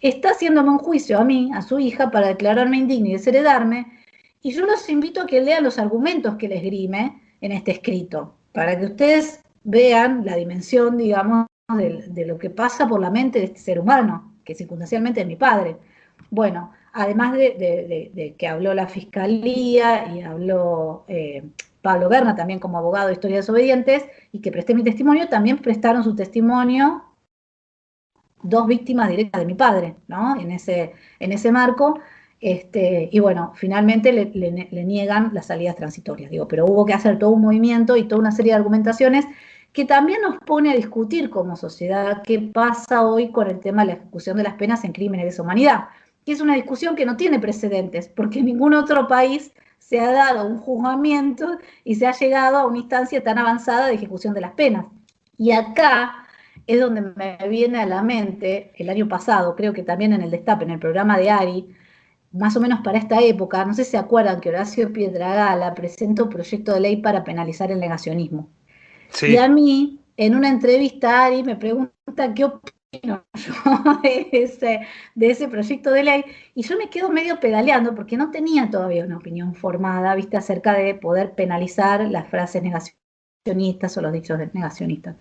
está haciéndome un juicio a mí, a su hija, para declararme indigna y desheredarme, y yo los invito a que lean los argumentos que les esgrime en este escrito, para que ustedes vean la dimensión, digamos, de lo que pasa por la mente de este ser humano, que circunstancialmente es mi padre. Bueno, además de que habló la Fiscalía y habló Pablo Berna también como abogado de Historias Desobedientes, y que presté mi testimonio, también prestaron su testimonio 2 víctimas directas de mi padre, ¿no? En ese marco. Y bueno, finalmente le niegan las salidas transitorias, pero hubo que hacer todo un movimiento y toda una serie de argumentaciones que también nos pone a discutir como sociedad qué pasa hoy con el tema de la ejecución de las penas en crímenes de lesa humanidad, que es una discusión que no tiene precedentes, porque en ningún otro país se ha dado un juzgamiento y se ha llegado a una instancia tan avanzada de ejecución de las penas. Y acá es donde me viene a la mente, el año pasado, creo que también en el Destape, en el programa de Ari, más o menos para esta época, no sé si se acuerdan que Horacio Piedragala presentó un proyecto de ley para penalizar el negacionismo. Sí. Y a mí, en una entrevista, Ari me pregunta qué opino yo de ese proyecto de ley, y yo me quedo medio pedaleando porque no tenía todavía una opinión formada, ¿viste?, acerca de poder penalizar las frases negacionistas o los dichos negacionistas.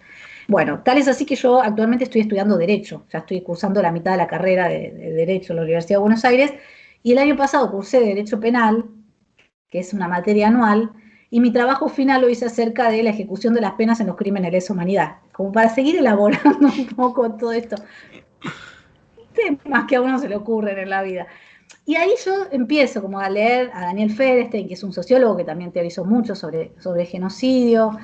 Bueno, tal es así que yo actualmente estoy estudiando Derecho, ya estoy cursando la mitad de la carrera de Derecho en la Universidad de Buenos Aires, y el año pasado cursé Derecho Penal, que es una materia anual, y mi trabajo final lo hice acerca de la ejecución de las penas en los crímenes de lesa humanidad, como para seguir elaborando un poco todo esto, temas que a uno se le ocurren en la vida. Y ahí yo empiezo como a leer a Daniel Feresten, que es un sociólogo que también teorizó mucho sobre genocidio,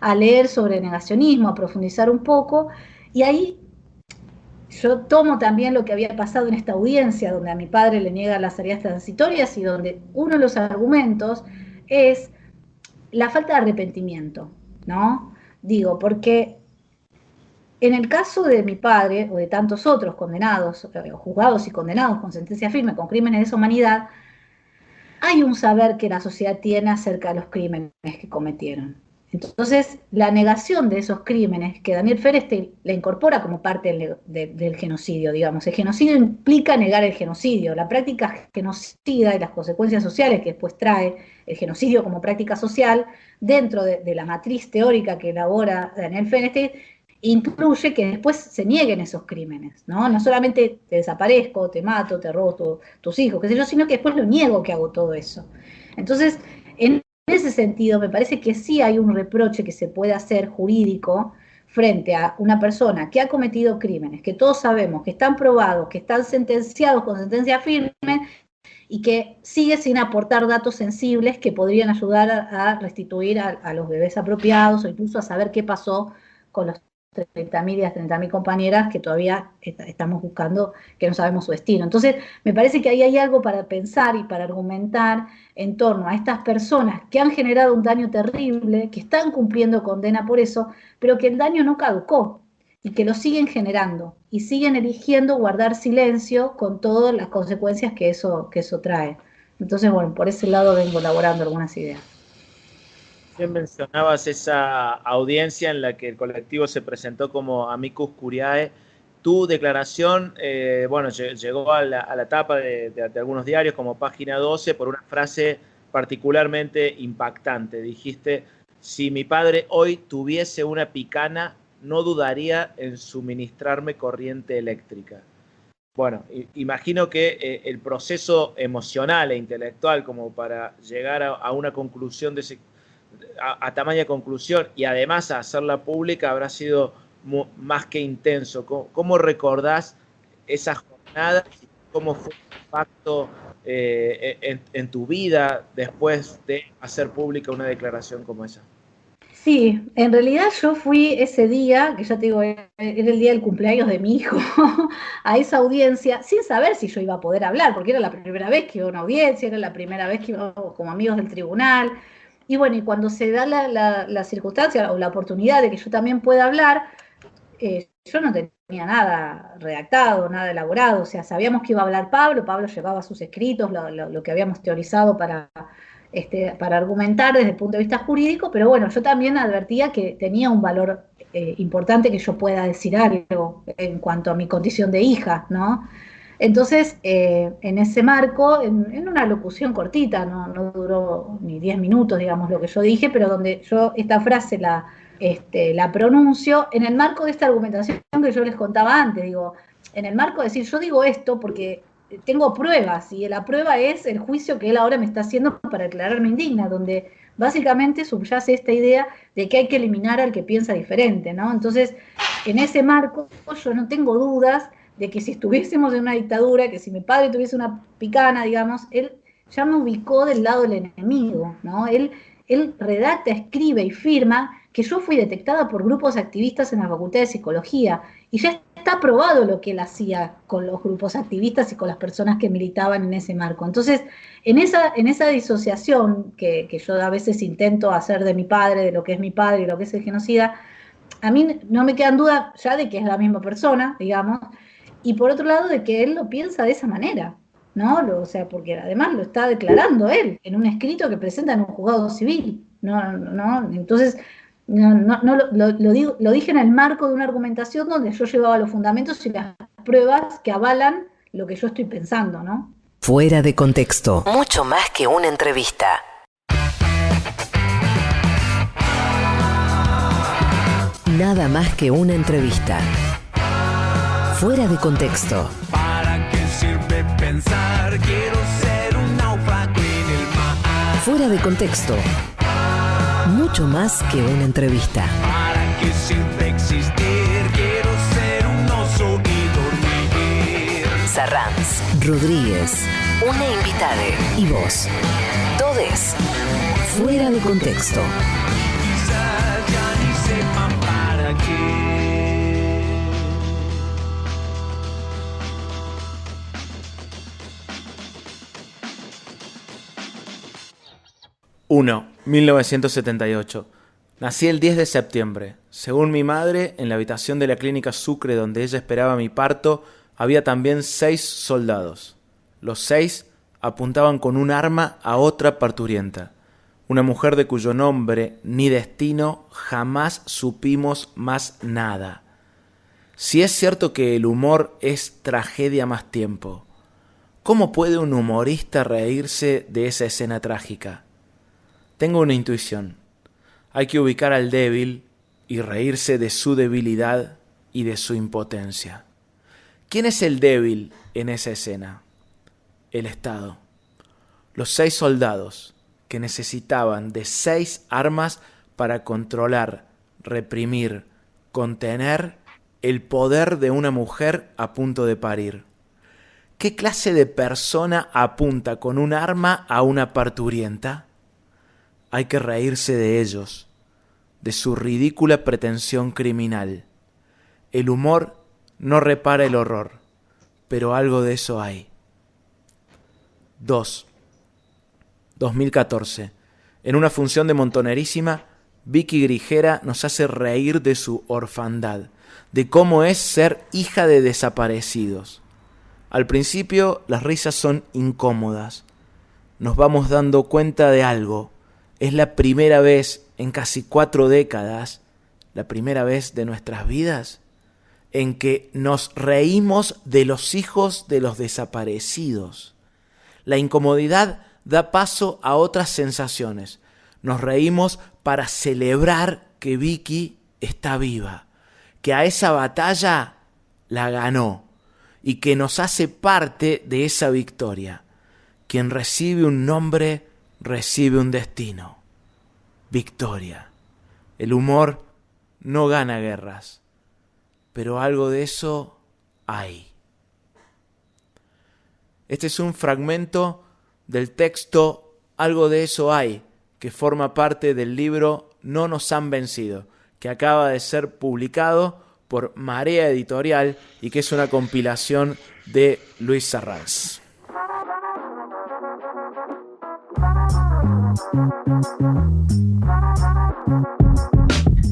a leer sobre negacionismo, a profundizar un poco, y ahí yo tomo también lo que había pasado en esta audiencia, donde a mi padre le niegan las salidas transitorias y donde uno de los argumentos es la falta de arrepentimiento, ¿no? Digo, porque en el caso de mi padre, o de tantos otros condenados, juzgados y condenados con sentencia firme, con crímenes de lesa humanidad, hay un saber que la sociedad tiene acerca de los crímenes que cometieron. Entonces, la negación de esos crímenes, que Daniel Feresten le incorpora como parte del genocidio, digamos. El genocidio implica negar el genocidio. La práctica genocida y las consecuencias sociales que después trae el genocidio como práctica social, dentro de la matriz teórica que elabora Daniel Feresten, incluye que después se nieguen esos crímenes, ¿no? No solamente te desaparezco, te mato, te robo tus hijos, qué sé yo, sino que después lo niego que hago todo eso. Entonces, en ese sentido, me parece que sí hay un reproche que se puede hacer jurídico frente a una persona que ha cometido crímenes, que todos sabemos que están probados, que están sentenciados con sentencia firme y que sigue sin aportar datos sensibles que podrían ayudar a restituir a los bebés apropiados o incluso a saber qué pasó con los 30.000 y las 30.000 compañeras que todavía estamos buscando, que no sabemos su destino. Entonces, me parece que ahí hay algo para pensar y para argumentar en torno a estas personas que han generado un daño terrible, que están cumpliendo condena por eso, pero que el daño no caducó y que lo siguen generando y siguen eligiendo guardar silencio con todas las consecuencias que eso trae. Entonces, bueno, por ese lado vengo elaborando algunas ideas. Mencionabas esa audiencia en la que el colectivo se presentó como amicus curiae. Tu declaración, bueno, llegó a la tapa de algunos diarios como Página 12 por una frase particularmente impactante. Dijiste, si mi padre hoy tuviese una picana, no dudaría en suministrarme corriente eléctrica. Bueno, imagino que el proceso emocional e intelectual como para llegar a una conclusión de ese a tamaña conclusión y además a hacerla pública habrá sido más que intenso. ¿Cómo recordás esa jornada y cómo fue el impacto en tu vida después de hacer pública una declaración como esa? Sí, en realidad yo fui ese día, que ya te digo, era el día del cumpleaños de mi hijo, a esa audiencia, sin saber si yo iba a poder hablar, porque era la primera vez que iba a una audiencia, era la primera vez que iba como amigos del tribunal. Y bueno, y cuando se da la circunstancia o la oportunidad de que yo también pueda hablar, yo no tenía nada redactado, nada elaborado, o sea, sabíamos que iba a hablar Pablo llevaba sus escritos, lo que habíamos teorizado para argumentar desde el punto de vista jurídico, pero bueno, yo también advertía que tenía un valor importante que yo pueda decir algo en cuanto a mi condición de hija, ¿no? Entonces, en ese marco, en una locución cortita, no duró ni 10 minutos, digamos, lo que yo dije, pero donde yo esta frase la pronuncio en el marco de esta argumentación que yo les contaba antes, digo, en el marco de decir, yo digo esto porque tengo pruebas, y la prueba es el juicio que él ahora me está haciendo para declararme indigna, donde básicamente subyace esta idea de que hay que eliminar al que piensa diferente, ¿no? Entonces, en ese marco, yo no tengo dudas de que si estuviésemos en una dictadura, que si mi padre tuviese una picana, digamos, él ya me ubicó del lado del enemigo, ¿no? Él redacta, escribe y firma que yo fui detectada por grupos activistas en la Facultad de Psicología, y ya está probado lo que él hacía con los grupos activistas y con las personas que militaban en ese marco. Entonces, en esa disociación que yo a veces intento hacer de mi padre, de lo que es mi padre y lo que es el genocida, a mí no me quedan dudas ya de que es la misma persona, digamos, y por otro lado de que él lo piensa de esa manera, ¿no? O sea, porque además lo está declarando él en un escrito que presenta en un juzgado civil, ¿no? Entonces, lo dije en el marco de una argumentación donde yo llevaba los fundamentos y las pruebas que avalan lo que yo estoy pensando, ¿no? Fuera de contexto. Mucho más que una entrevista. Nada más que una entrevista. Fuera de contexto. ¿Para qué sirve pensar? Quiero ser un náufrago en el mar. Fuera de contexto. Mucho más que una entrevista. ¿Para qué sirve existir? Quiero ser un oso y dormir. Sarranz, Rodríguez, una invitada y vos. Todes. Fuera de contexto. Quizás ya ni sepan para qué. 1. 1978. Nací el 10 de septiembre. Según mi madre, en la habitación de la clínica Sucre donde ella esperaba mi parto, había también 6 soldados. Los 6 apuntaban con un arma a otra parturienta, una mujer de cuyo nombre ni destino jamás supimos más nada. Si es cierto que el humor es tragedia más tiempo, ¿cómo puede un humorista reírse de esa escena trágica? Tengo una intuición. Hay que ubicar al débil y reírse de su debilidad y de su impotencia. ¿Quién es el débil en esa escena? El Estado. Los 6 soldados que necesitaban de 6 armas para controlar, reprimir, contener el poder de una mujer a punto de parir. ¿Qué clase de persona apunta con un arma a una parturienta? Hay que reírse de ellos, de su ridícula pretensión criminal. El humor no repara el horror, pero algo de eso hay. 2. 2014. En una función de Montonerísima, Vicky Grigera nos hace reír de su orfandad, de cómo es ser hija de desaparecidos. Al principio las risas son incómodas. Nos vamos dando cuenta de algo. Es la primera vez en casi 4 décadas, la primera vez de nuestras vidas, en que nos reímos de los hijos de los desaparecidos. La incomodidad da paso a otras sensaciones. Nos reímos para celebrar que Vicky está viva, que a esa batalla la ganó y que nos hace parte de esa victoria. Quien recibe un nombre, recibe un destino. Victoria. El humor no gana guerras, pero algo de eso hay. Este es un fragmento del texto Algo de eso hay, que forma parte del libro No nos han vencido, que acaba de ser publicado por Marea Editorial y que es una compilación de Luis Sarranz.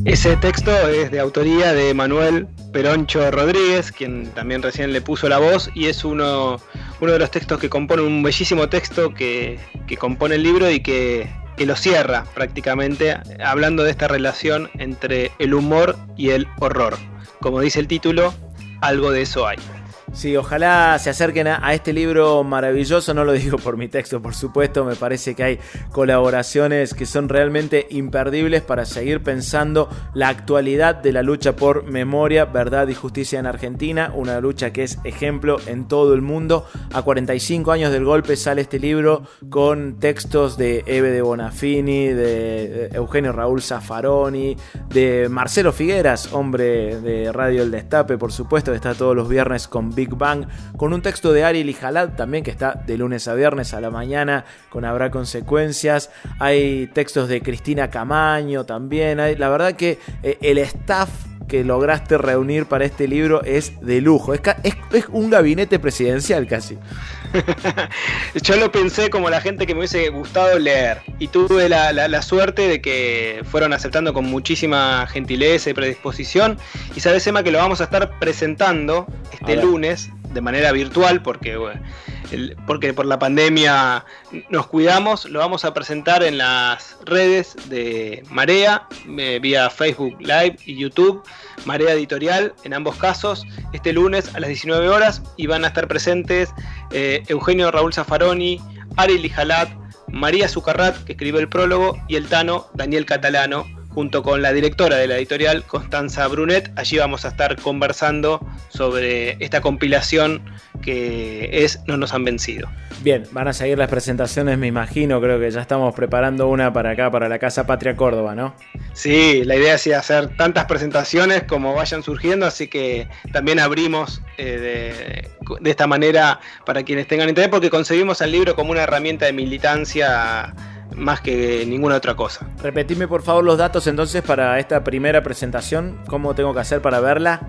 Ese texto es de autoría de Manuel Peroncho Rodríguez, quien también recién le puso la voz, y es uno de los textos que compone un bellísimo texto que compone el libro y que lo cierra prácticamente, hablando de esta relación entre el humor y el horror. Como dice el título, algo de eso hay. Sí, ojalá se acerquen a este libro maravilloso, no lo digo por mi texto, por supuesto, me parece que hay colaboraciones que son realmente imperdibles para seguir pensando la actualidad de la lucha por memoria, verdad y justicia en Argentina, una lucha que es ejemplo en todo el mundo. A 45 años del golpe sale este libro con textos de Eve de Bonafini, de Eugenio Raúl Zaffaroni, de Marcelo Figueras, hombre de Radio El Destape, por supuesto, que está todos los viernes con Big Bang, con un texto de Ariel Jalad también, que está de lunes a viernes a la mañana con Habrá Consecuencias. Hay textos de Cristina Camaño también. La verdad que el staff que lograste reunir para este libro es de lujo. Es un gabinete presidencial casi. Yo lo pensé como la gente que me hubiese gustado leer y tuve la suerte de que fueron aceptando con muchísima gentileza y predisposición. Y sabes, Emma, que lo vamos a estar presentando este lunes de manera virtual porque por la pandemia nos cuidamos. Lo vamos a presentar en las redes de Marea, vía Facebook Live y YouTube, Marea Editorial, en ambos casos, este lunes a las 19 horas, y van a estar presentes Eugenio Raúl Zaffaroni, Ari Lijalat, María Zucarrat, que escribió el prólogo, y el Tano Daniel Catalano, junto con la directora de la editorial, Constanza Brunet. Allí vamos a estar conversando sobre esta compilación que es No nos han vencido. Bien, van a seguir las presentaciones, me imagino. Creo que ya estamos preparando una para acá, para la Casa Patria Córdoba, ¿no? Sí, la idea es hacer tantas presentaciones como vayan surgiendo, así que también abrimos de esta manera para quienes tengan interés, porque concebimos el libro como una herramienta de militancia más que ninguna otra cosa. Repetime por favor los datos entonces para esta primera presentación. ¿Cómo tengo que hacer para verla?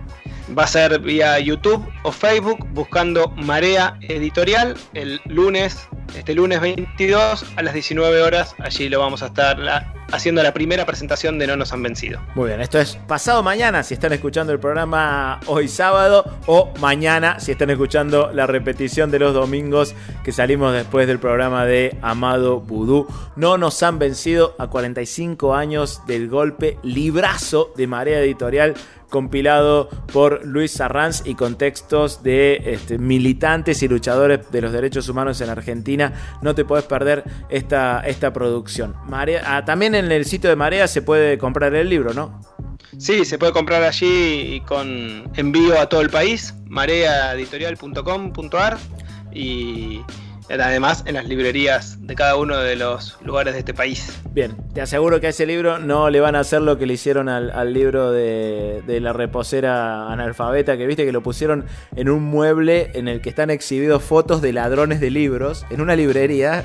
Va a ser vía YouTube o Facebook, buscando Marea Editorial, este lunes 22 a las 19 horas. Allí lo vamos a estar haciendo la primera presentación de No nos han vencido. Muy bien, esto es pasado mañana si están escuchando el programa hoy sábado, o mañana si están escuchando la repetición de los domingos que salimos después del programa de Amado Vudú. No nos han vencido, a 45 años del golpe, librazo de Marea Editorial, compilado por Luis Arranz y con textos de militantes y luchadores de los derechos humanos en Argentina. No te podés perder esta producción. También en el sitio de Marea se puede comprar el libro, ¿no? Sí, se puede comprar allí con envío a todo el país, mareaeditorial.com.ar, y además en las librerías de cada uno de los lugares de este país. Bien, te aseguro que a ese libro no le van a hacer lo que le hicieron al libro de la reposera analfabeta, que viste que lo pusieron en un mueble en el que están exhibidos fotos de ladrones de libros, en una librería.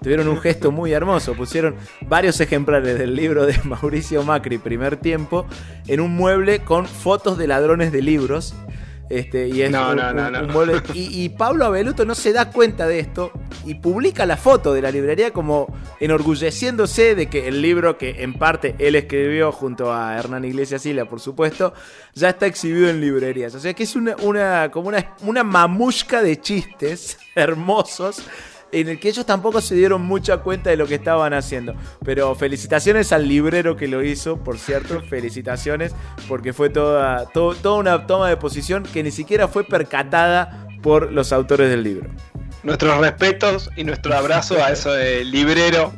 Tuvieron un gesto muy hermoso, pusieron varios ejemplares del libro de Mauricio Macri, Primer Tiempo, en un mueble con fotos de ladrones de libros. Y es un mueble. Y Pablo Abeluto no se da cuenta de esto y publica la foto de la librería como enorgulleciéndose de que el libro, que en parte él escribió junto a Hernán Iglesias Sila, por supuesto, ya está exhibido en librerías. O sea que es una mamushka de chistes hermosos, en el que ellos tampoco se dieron mucha cuenta de lo que estaban haciendo. Pero felicitaciones al librero que lo hizo, por cierto, felicitaciones, porque fue toda una toma de posición que ni siquiera fue percatada por los autores del libro. Nuestros respetos y nuestro abrazo a ese librero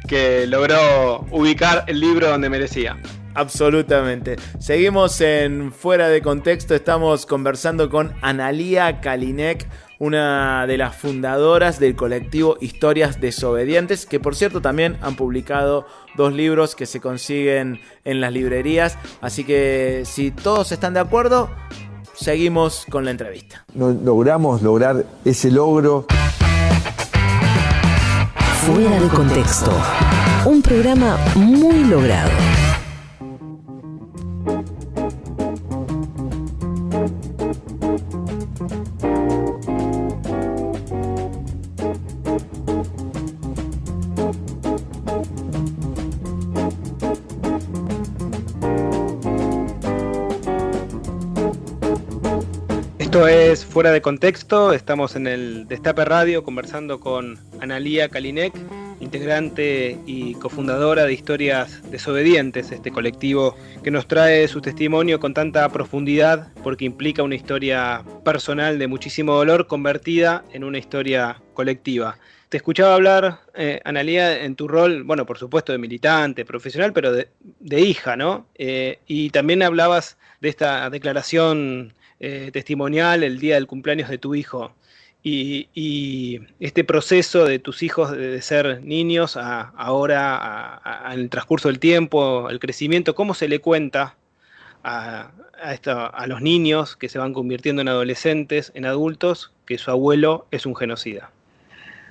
que logró ubicar el libro donde merecía. Absolutamente. Seguimos en Fuera de Contexto. Estamos conversando con Analía Kalinek, una de las fundadoras del colectivo Historias Desobedientes, que por cierto también han publicado 2 libros que se consiguen en las librerías. Así que si todos están de acuerdo, seguimos con la entrevista. Logramos lograr ese logro. Fuera de Contexto, un programa muy logrado. Esto es Fuera de Contexto, estamos en el Destape Radio conversando con Analía Kalinek, integrante y cofundadora de Historias Desobedientes, este colectivo que nos trae su testimonio con tanta profundidad porque implica una historia personal de muchísimo dolor convertida en una historia colectiva. Te escuchaba hablar, Analía, en tu rol, bueno, por supuesto de militante, profesional, pero de hija, ¿no? Y también hablabas de esta declaración testimonial el día del cumpleaños de tu hijo y este proceso de tus hijos de ser niños ahora en el transcurso del tiempo, el crecimiento, ¿cómo se le cuenta a los niños que se van convirtiendo en adolescentes, en adultos, que su abuelo es un genocida?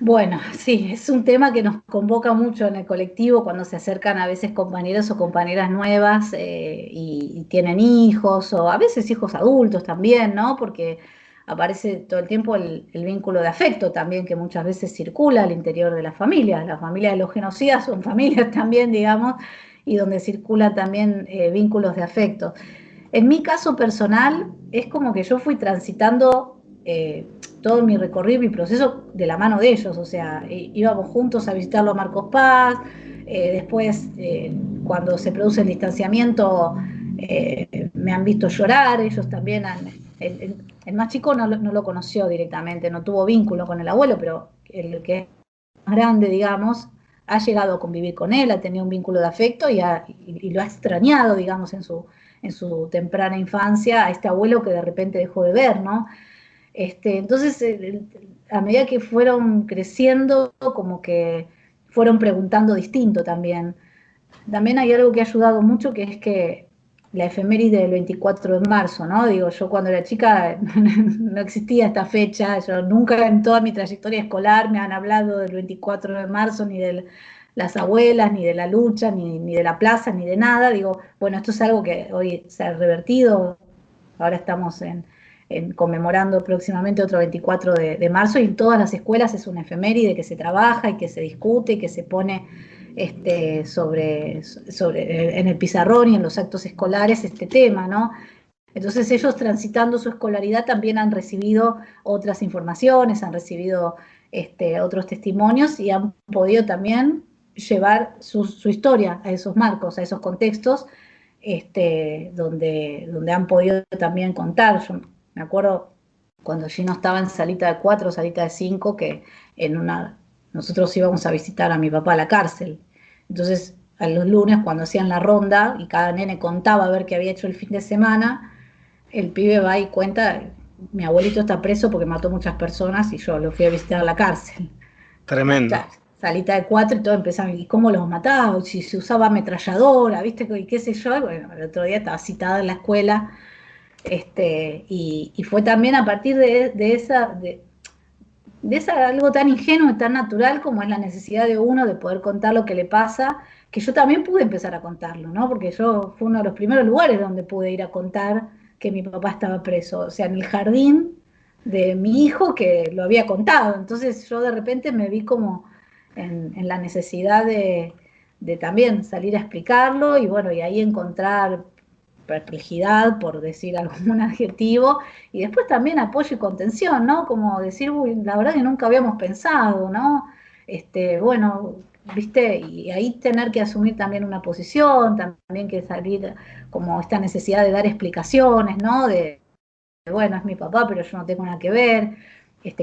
Bueno, sí, es un tema que nos convoca mucho en el colectivo cuando se acercan a veces compañeros o compañeras nuevas y tienen hijos, o a veces hijos adultos también, ¿no? Porque aparece todo el tiempo el vínculo de afecto también, que muchas veces circula al interior de las familias. Las familias de los genocidas son familias también, digamos, y donde circulan también vínculos de afecto. En mi caso personal, es como que yo fui transitando todo mi recorrido, mi proceso de la mano de ellos, o sea, íbamos juntos a visitarlo a Marcos Paz, después cuando se produce el distanciamiento me han visto llorar, ellos también el más chico no lo conoció directamente, no tuvo vínculo con el abuelo, pero el que es más grande, digamos, ha llegado a convivir con él, ha tenido un vínculo de afecto y lo ha extrañado, digamos, en su temprana infancia, a este abuelo que de repente dejó de ver, ¿no? Entonces, a medida que fueron creciendo, como que fueron preguntando distinto también. También hay algo que ha ayudado mucho, que es que la efeméride del 24 de marzo, ¿no? Digo, yo cuando era chica no existía esta fecha, yo nunca en toda mi trayectoria escolar me han hablado del 24 de marzo, ni de las abuelas, ni de la lucha, ni de la plaza, ni de nada. Digo, bueno, esto es algo que hoy se ha revertido, ahora estamos conmemorando próximamente otro 24 de marzo, y en todas las escuelas es una efeméride que se trabaja y que se discute y que se pone en el pizarrón y en los actos escolares este tema, ¿no? Entonces ellos, transitando su escolaridad, también han recibido otras informaciones, han recibido otros testimonios y han podido también llevar su historia a esos marcos, a esos contextos, donde han podido también contar. Yo me acuerdo cuando Gino estaba en salita de 4, salita de 5, que nosotros íbamos a visitar a mi papá a la cárcel. Entonces, a los lunes, cuando hacían la ronda y cada nene contaba a ver qué había hecho el fin de semana, el pibe va y cuenta: mi abuelito está preso porque mató muchas personas y yo lo fui a visitar a la cárcel. Tremendo. Ya, salita de 4 y todo empezaban, ¿y cómo los mataba? Si se usaba ametralladora, ¿viste? Y qué sé yo. Y bueno, el otro día estaba citada en la escuela, y fue también a partir de esa algo tan ingenuo y tan natural como es la necesidad de uno de poder contar lo que le pasa, que yo también pude empezar a contarlo, ¿no? Porque yo fue uno de los primeros lugares donde pude ir a contar que mi papá estaba preso, o sea, en el jardín de mi hijo, que lo había contado. Entonces yo de repente me vi como en la necesidad de también salir a explicarlo, y bueno, y ahí encontrar perplejidad, por decir algún adjetivo, y después también apoyo y contención, ¿no? Como decir, uy, la verdad que nunca habíamos pensado, ¿no? Bueno, ¿viste? Y ahí tener que asumir también una posición, también que salir como esta necesidad de dar explicaciones, ¿no? Bueno, es mi papá, pero yo no tengo nada que ver,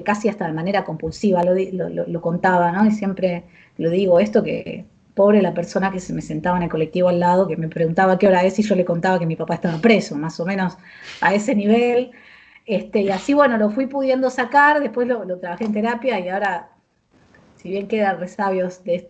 casi hasta de manera compulsiva lo contaba, ¿no? Y siempre lo digo esto, que pobre la persona que se me sentaba en el colectivo al lado, que me preguntaba qué hora es y yo le contaba que mi papá estaba preso, más o menos a ese nivel. Y así, bueno, lo fui pudiendo sacar, después lo trabajé en terapia, y ahora, si bien quedan resabios de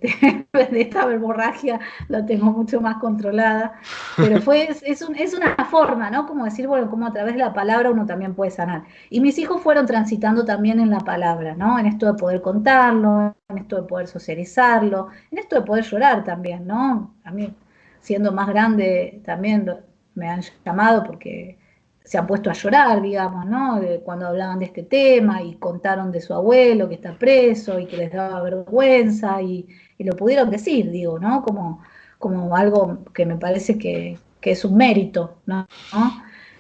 esta verborragia, lo tengo mucho más controlada, pero es una forma, ¿no? Como decir, bueno, como a través de la palabra uno también puede sanar. Y mis hijos fueron transitando también en la palabra, ¿no? En esto de poder contarlo, en esto de poder socializarlo, en esto de poder llorar también, ¿no? A mí, siendo más grande, también me han llamado porque se han puesto a llorar, digamos, ¿no? Cuando hablaban de este tema y contaron de su abuelo que está preso y que les daba vergüenza, y lo pudieron decir, digo, ¿no? Como algo que me parece que es un mérito, ¿no?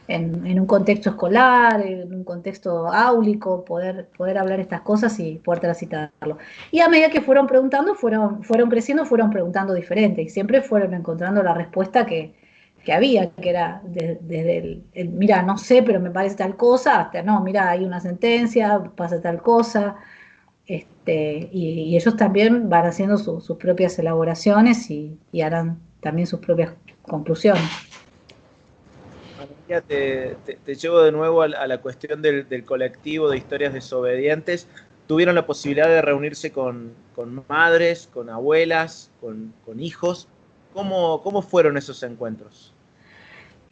En un contexto escolar, en un contexto áulico, poder hablar estas cosas y poder transitarlo. Y a medida que fueron preguntando, fueron creciendo, fueron preguntando diferente, y siempre fueron encontrando la respuesta que había, que era desde el mira, no sé, pero me parece tal cosa, hasta no, mira, hay una sentencia, pasa tal cosa, y ellos también van haciendo sus propias elaboraciones y harán también sus propias conclusiones. María, te llevo de nuevo a la cuestión del colectivo de historias desobedientes. ¿Tuvieron la posibilidad de reunirse con madres, con abuelas, con hijos? ¿Cómo fueron esos encuentros?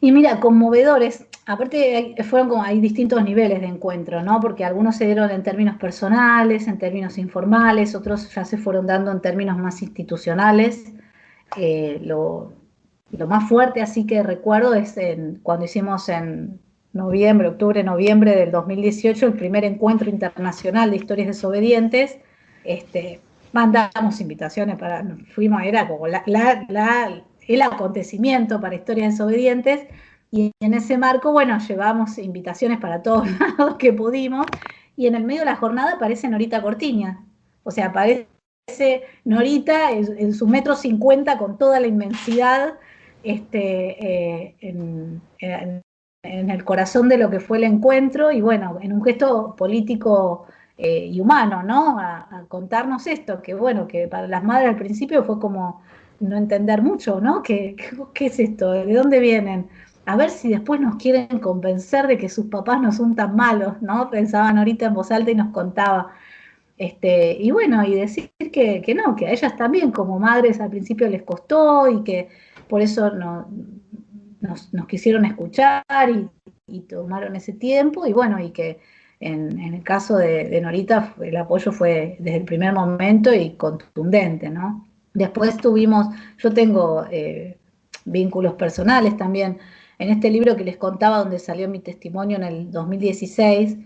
Y mira, conmovedores. Aparte hay distintos niveles de encuentro, ¿no? Porque algunos se dieron en términos personales, en términos informales, otros ya se fueron dando en términos más institucionales. Lo más fuerte así que recuerdo es cuando hicimos en octubre-noviembre del 2018, el primer encuentro internacional de historias desobedientes. Mandamos invitaciones era como el acontecimiento para historias desobedientes, y en ese marco, bueno, llevamos invitaciones para todos lados que pudimos, y en el medio de la jornada aparece Norita Cortiñas. O sea, aparece Norita en sus 1,50 m con toda la inmensidad en el corazón de lo que fue el encuentro, y bueno, en un gesto político y humano, ¿no? A contarnos esto, que bueno, que para las madres al principio fue como no entender mucho, ¿no? ¿Qué es esto? ¿De dónde vienen? A ver si después nos quieren convencer de que sus papás no son tan malos, ¿no? Pensaban ahorita en voz alta y nos contaba. Y bueno, y decir que no, que a ellas también como madres al principio les costó, y que por eso nos quisieron escuchar y tomaron ese tiempo, y bueno, y que en el caso de Norita el apoyo fue desde el primer momento y contundente, ¿no? Después yo tengo vínculos personales también. En este libro que les contaba, donde salió mi testimonio en el 2016,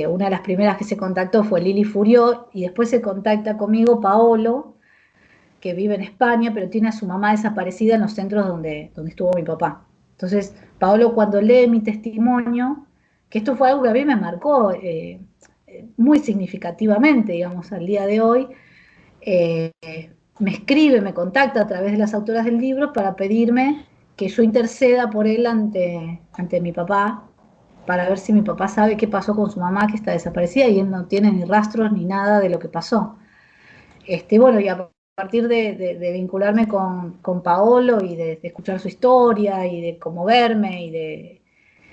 una de las primeras que se contactó fue Lili Furió, y después se contacta conmigo Paolo, que vive en España, pero tiene a su mamá desaparecida en los centros donde estuvo mi papá. Entonces, Paolo, cuando lee mi testimonio, que esto fue algo que a mí me marcó muy significativamente, digamos, al día de hoy, me escribe, me contacta a través de las autoras del libro para pedirme que yo interceda por él ante mi papá, para ver si mi papá sabe qué pasó con su mamá, que está desaparecida, y él no tiene ni rastros ni nada de lo que pasó. Bueno, y a partir de vincularme con Paolo y de escuchar su historia y de conmoverme y de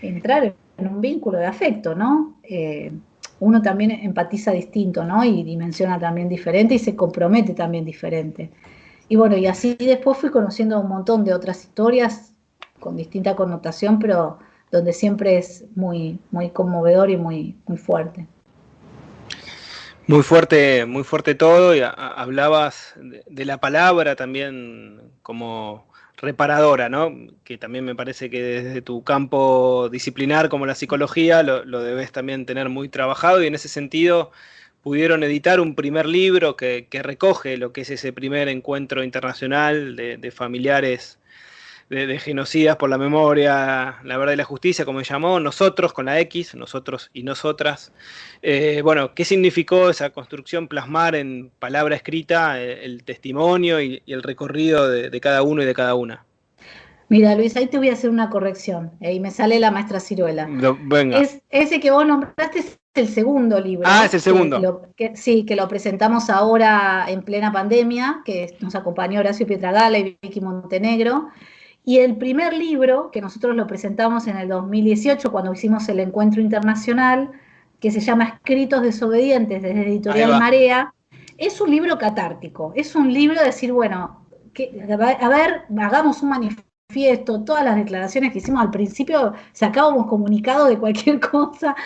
entrar en un vínculo de afecto, ¿no? Uno también empatiza distinto, ¿no? Y dimensiona también diferente y se compromete también diferente. Y bueno, y así después fui conociendo un montón de otras historias con distinta connotación, pero donde siempre es muy, muy conmovedor y muy, muy fuerte. Muy fuerte todo, y hablabas de la palabra también como reparadora, ¿no? Que también me parece que desde tu campo disciplinar como la psicología lo debes también tener muy trabajado, y en ese sentido pudieron editar un primer libro que recoge lo que es ese primer encuentro internacional de familiares de genocidas por la memoria, la verdad y la justicia, como se llamó, nosotros con la X, nosotros y nosotras. Bueno, ¿qué significó esa construcción, plasmar en palabra escrita el testimonio y el recorrido de cada uno y de cada una? Mira, Luis, ahí te voy a hacer una corrección, y me sale la maestra Ciruela. Venga. Ese que vos nombraste es el segundo libro. Ah, es el segundo. Que lo presentamos ahora en plena pandemia, que nos acompañó Horacio Pietragala y Vicky Montenegro. Y el primer libro, que nosotros lo presentamos en el 2018, cuando hicimos el encuentro internacional, que se llama Escritos desobedientes, desde Editorial Marea, es un libro catártico. Es un libro de decir, bueno, a ver, hagamos un manifiesto. Todas las declaraciones que hicimos al principio, sacábamos comunicado de cualquier cosa.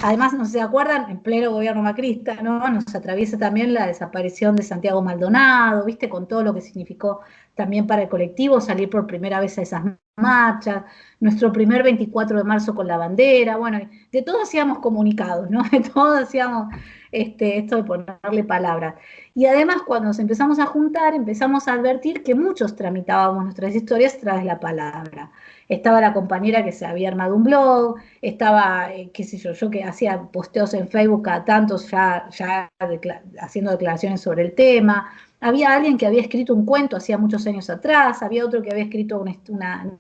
Además, no se acuerdan, en pleno gobierno macrista, ¿no? Nos atraviesa también la desaparición de Santiago Maldonado, ¿viste? Con todo lo que significó también para el colectivo salir por primera vez a esas marchas, nuestro primer 24 de marzo con la bandera, bueno, de todo hacíamos comunicados, ¿no? De todo hacíamos esto de ponerle palabras. Y además, cuando nos empezamos a juntar, empezamos a advertir que muchos tramitábamos nuestras historias a través de la palabra. Estaba la compañera que se había armado un blog, estaba, qué sé yo que hacía posteos en Facebook cada tantos ya haciendo declaraciones sobre el tema. Había alguien que había escrito un cuento hacía muchos años atrás, había otro que había escrito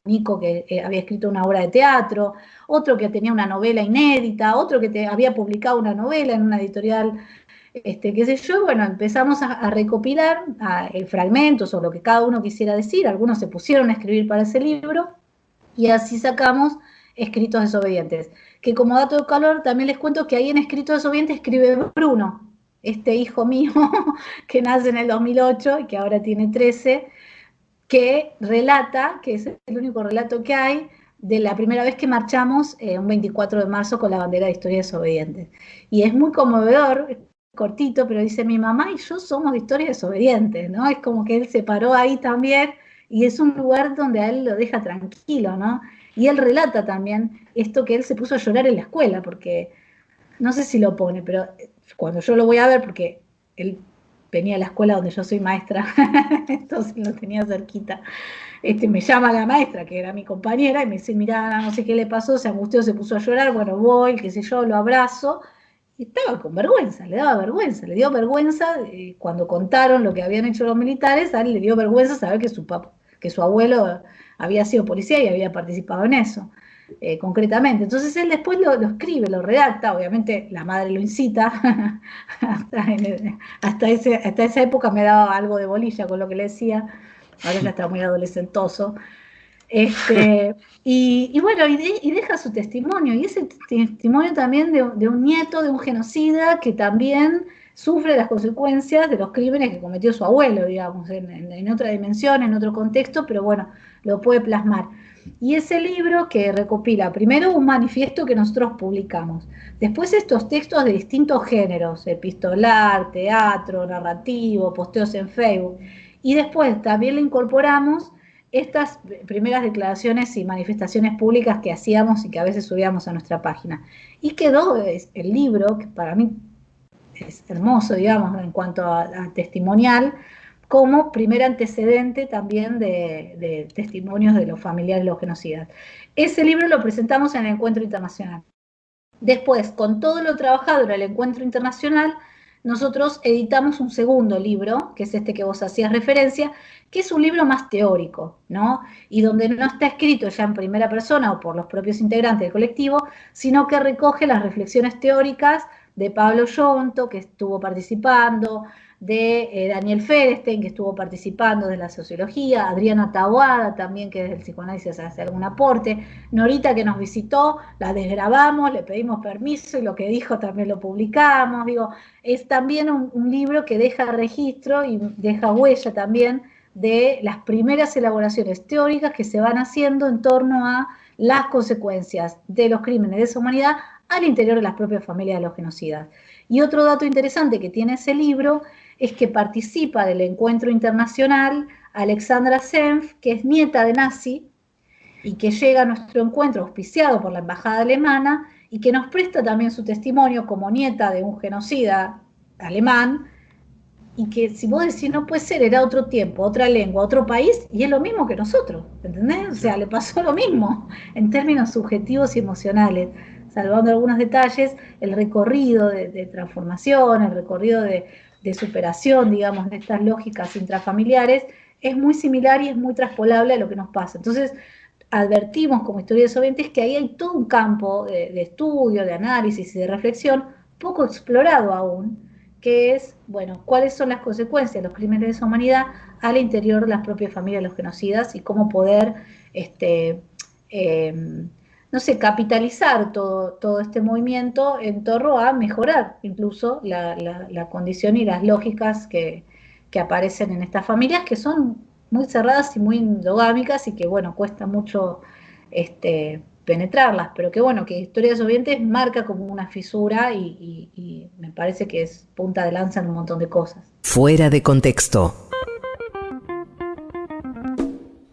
Nico que había escrito una obra de teatro, otro que tenía una novela inédita, otro que había publicado una novela en una editorial, qué sé yo. Bueno, empezamos a recopilar fragmentos o lo que cada uno quisiera decir. Algunos se pusieron a escribir para ese libro, y así sacamos Escritos desobedientes. Que como dato de color también les cuento que ahí en Escritos desobedientes escribe Bruno, este hijo mío que nace en el 2008 y que ahora tiene 13, que relata, que es el único relato que hay, de la primera vez que marchamos un 24 de marzo con la bandera de Historias Desobedientes. Y es muy conmovedor, cortito, pero dice: mi mamá y yo somos de Historias Desobedientes, ¿no? Es como que él se paró ahí también y es un lugar donde a él lo deja tranquilo, ¿no? Y él relata también esto que él se puso a llorar en la escuela, porque no sé si lo pone, pero cuando yo lo voy a ver, porque él venía a la escuela donde yo soy maestra, entonces lo tenía cerquita, me llama la maestra, que era mi compañera, y me dice, mirá, no sé qué le pasó, se angustió, se puso a llorar, bueno, voy, qué sé yo, lo abrazo, y estaba con vergüenza, le dio vergüenza, cuando contaron lo que habían hecho los militares, a él le dio vergüenza saber que su abuelo había sido policía y había participado en eso. Concretamente. Entonces él después lo escribe, lo redacta, obviamente la madre lo incita, hasta esa época me daba algo de bolilla con lo que le decía, ahora ya está muy adolescentoso, y bueno, y deja su testimonio, y ese testimonio también de un nieto de un genocida que también sufre las consecuencias de los crímenes que cometió su abuelo, digamos, en otra dimensión, en otro contexto, pero bueno, lo puede plasmar. Y ese libro que recopila primero un manifiesto que nosotros publicamos, después estos textos de distintos géneros, epistolar, teatro, narrativo, posteos en Facebook, y después también le incorporamos estas primeras declaraciones y manifestaciones públicas que hacíamos y que a veces subíamos a nuestra página. Y quedó el libro, que para mí es hermoso, digamos, en cuanto a testimonial, como primer antecedente también de testimonios de los familiares de los genocidas. Ese libro lo presentamos en el Encuentro Internacional. Después, con todo lo trabajado en el Encuentro Internacional, nosotros editamos un segundo libro, que es este que vos hacías referencia, que es un libro más teórico, ¿no? Y donde no está escrito ya en primera persona o por los propios integrantes del colectivo, sino que recoge las reflexiones teóricas de Pablo Yonto, que estuvo participando, de Daniel Feresten, que estuvo participando de la sociología, Adriana Taboada también, que desde el psicoanálisis hace algún aporte, Norita, que nos visitó, la desgrabamos, le pedimos permiso y lo que dijo también lo publicamos. Digo, es también un libro que deja registro y deja huella también de las primeras elaboraciones teóricas que se van haciendo en torno a las consecuencias de los crímenes de lesa humanidad al interior de las propias familias de los genocidas. Y otro dato interesante que tiene ese libro es que participa del encuentro internacional Alexandra Senf, que es nieta de nazi, y que llega a nuestro encuentro auspiciado por la embajada alemana, y que nos presta también su testimonio como nieta de un genocida alemán, y que si vos decís no puede ser, era otro tiempo, otra lengua, otro país, y es lo mismo que nosotros, ¿entendés? O sea, le pasó lo mismo en términos subjetivos y emocionales, salvando algunos detalles, el recorrido de transformación, el recorrido de superación, digamos, de estas lógicas intrafamiliares, es muy similar y es muy traspolable a lo que nos pasa. Entonces, advertimos como historia desobedientes que ahí hay todo un campo de estudio, de análisis y de reflexión poco explorado aún, que es, bueno, cuáles son las consecuencias de los crímenes de lesa humanidad al interior de las propias familias de los genocidas y cómo poder, no sé, capitalizar todo este movimiento en torno a mejorar incluso la condición y las lógicas que aparecen en estas familias, que son muy cerradas y muy endogámicas y que, bueno, cuesta mucho penetrarlas, pero que, bueno, que Historia Desobedientes marca como una fisura y me parece que es punta de lanza en un montón de cosas. Fuera de contexto.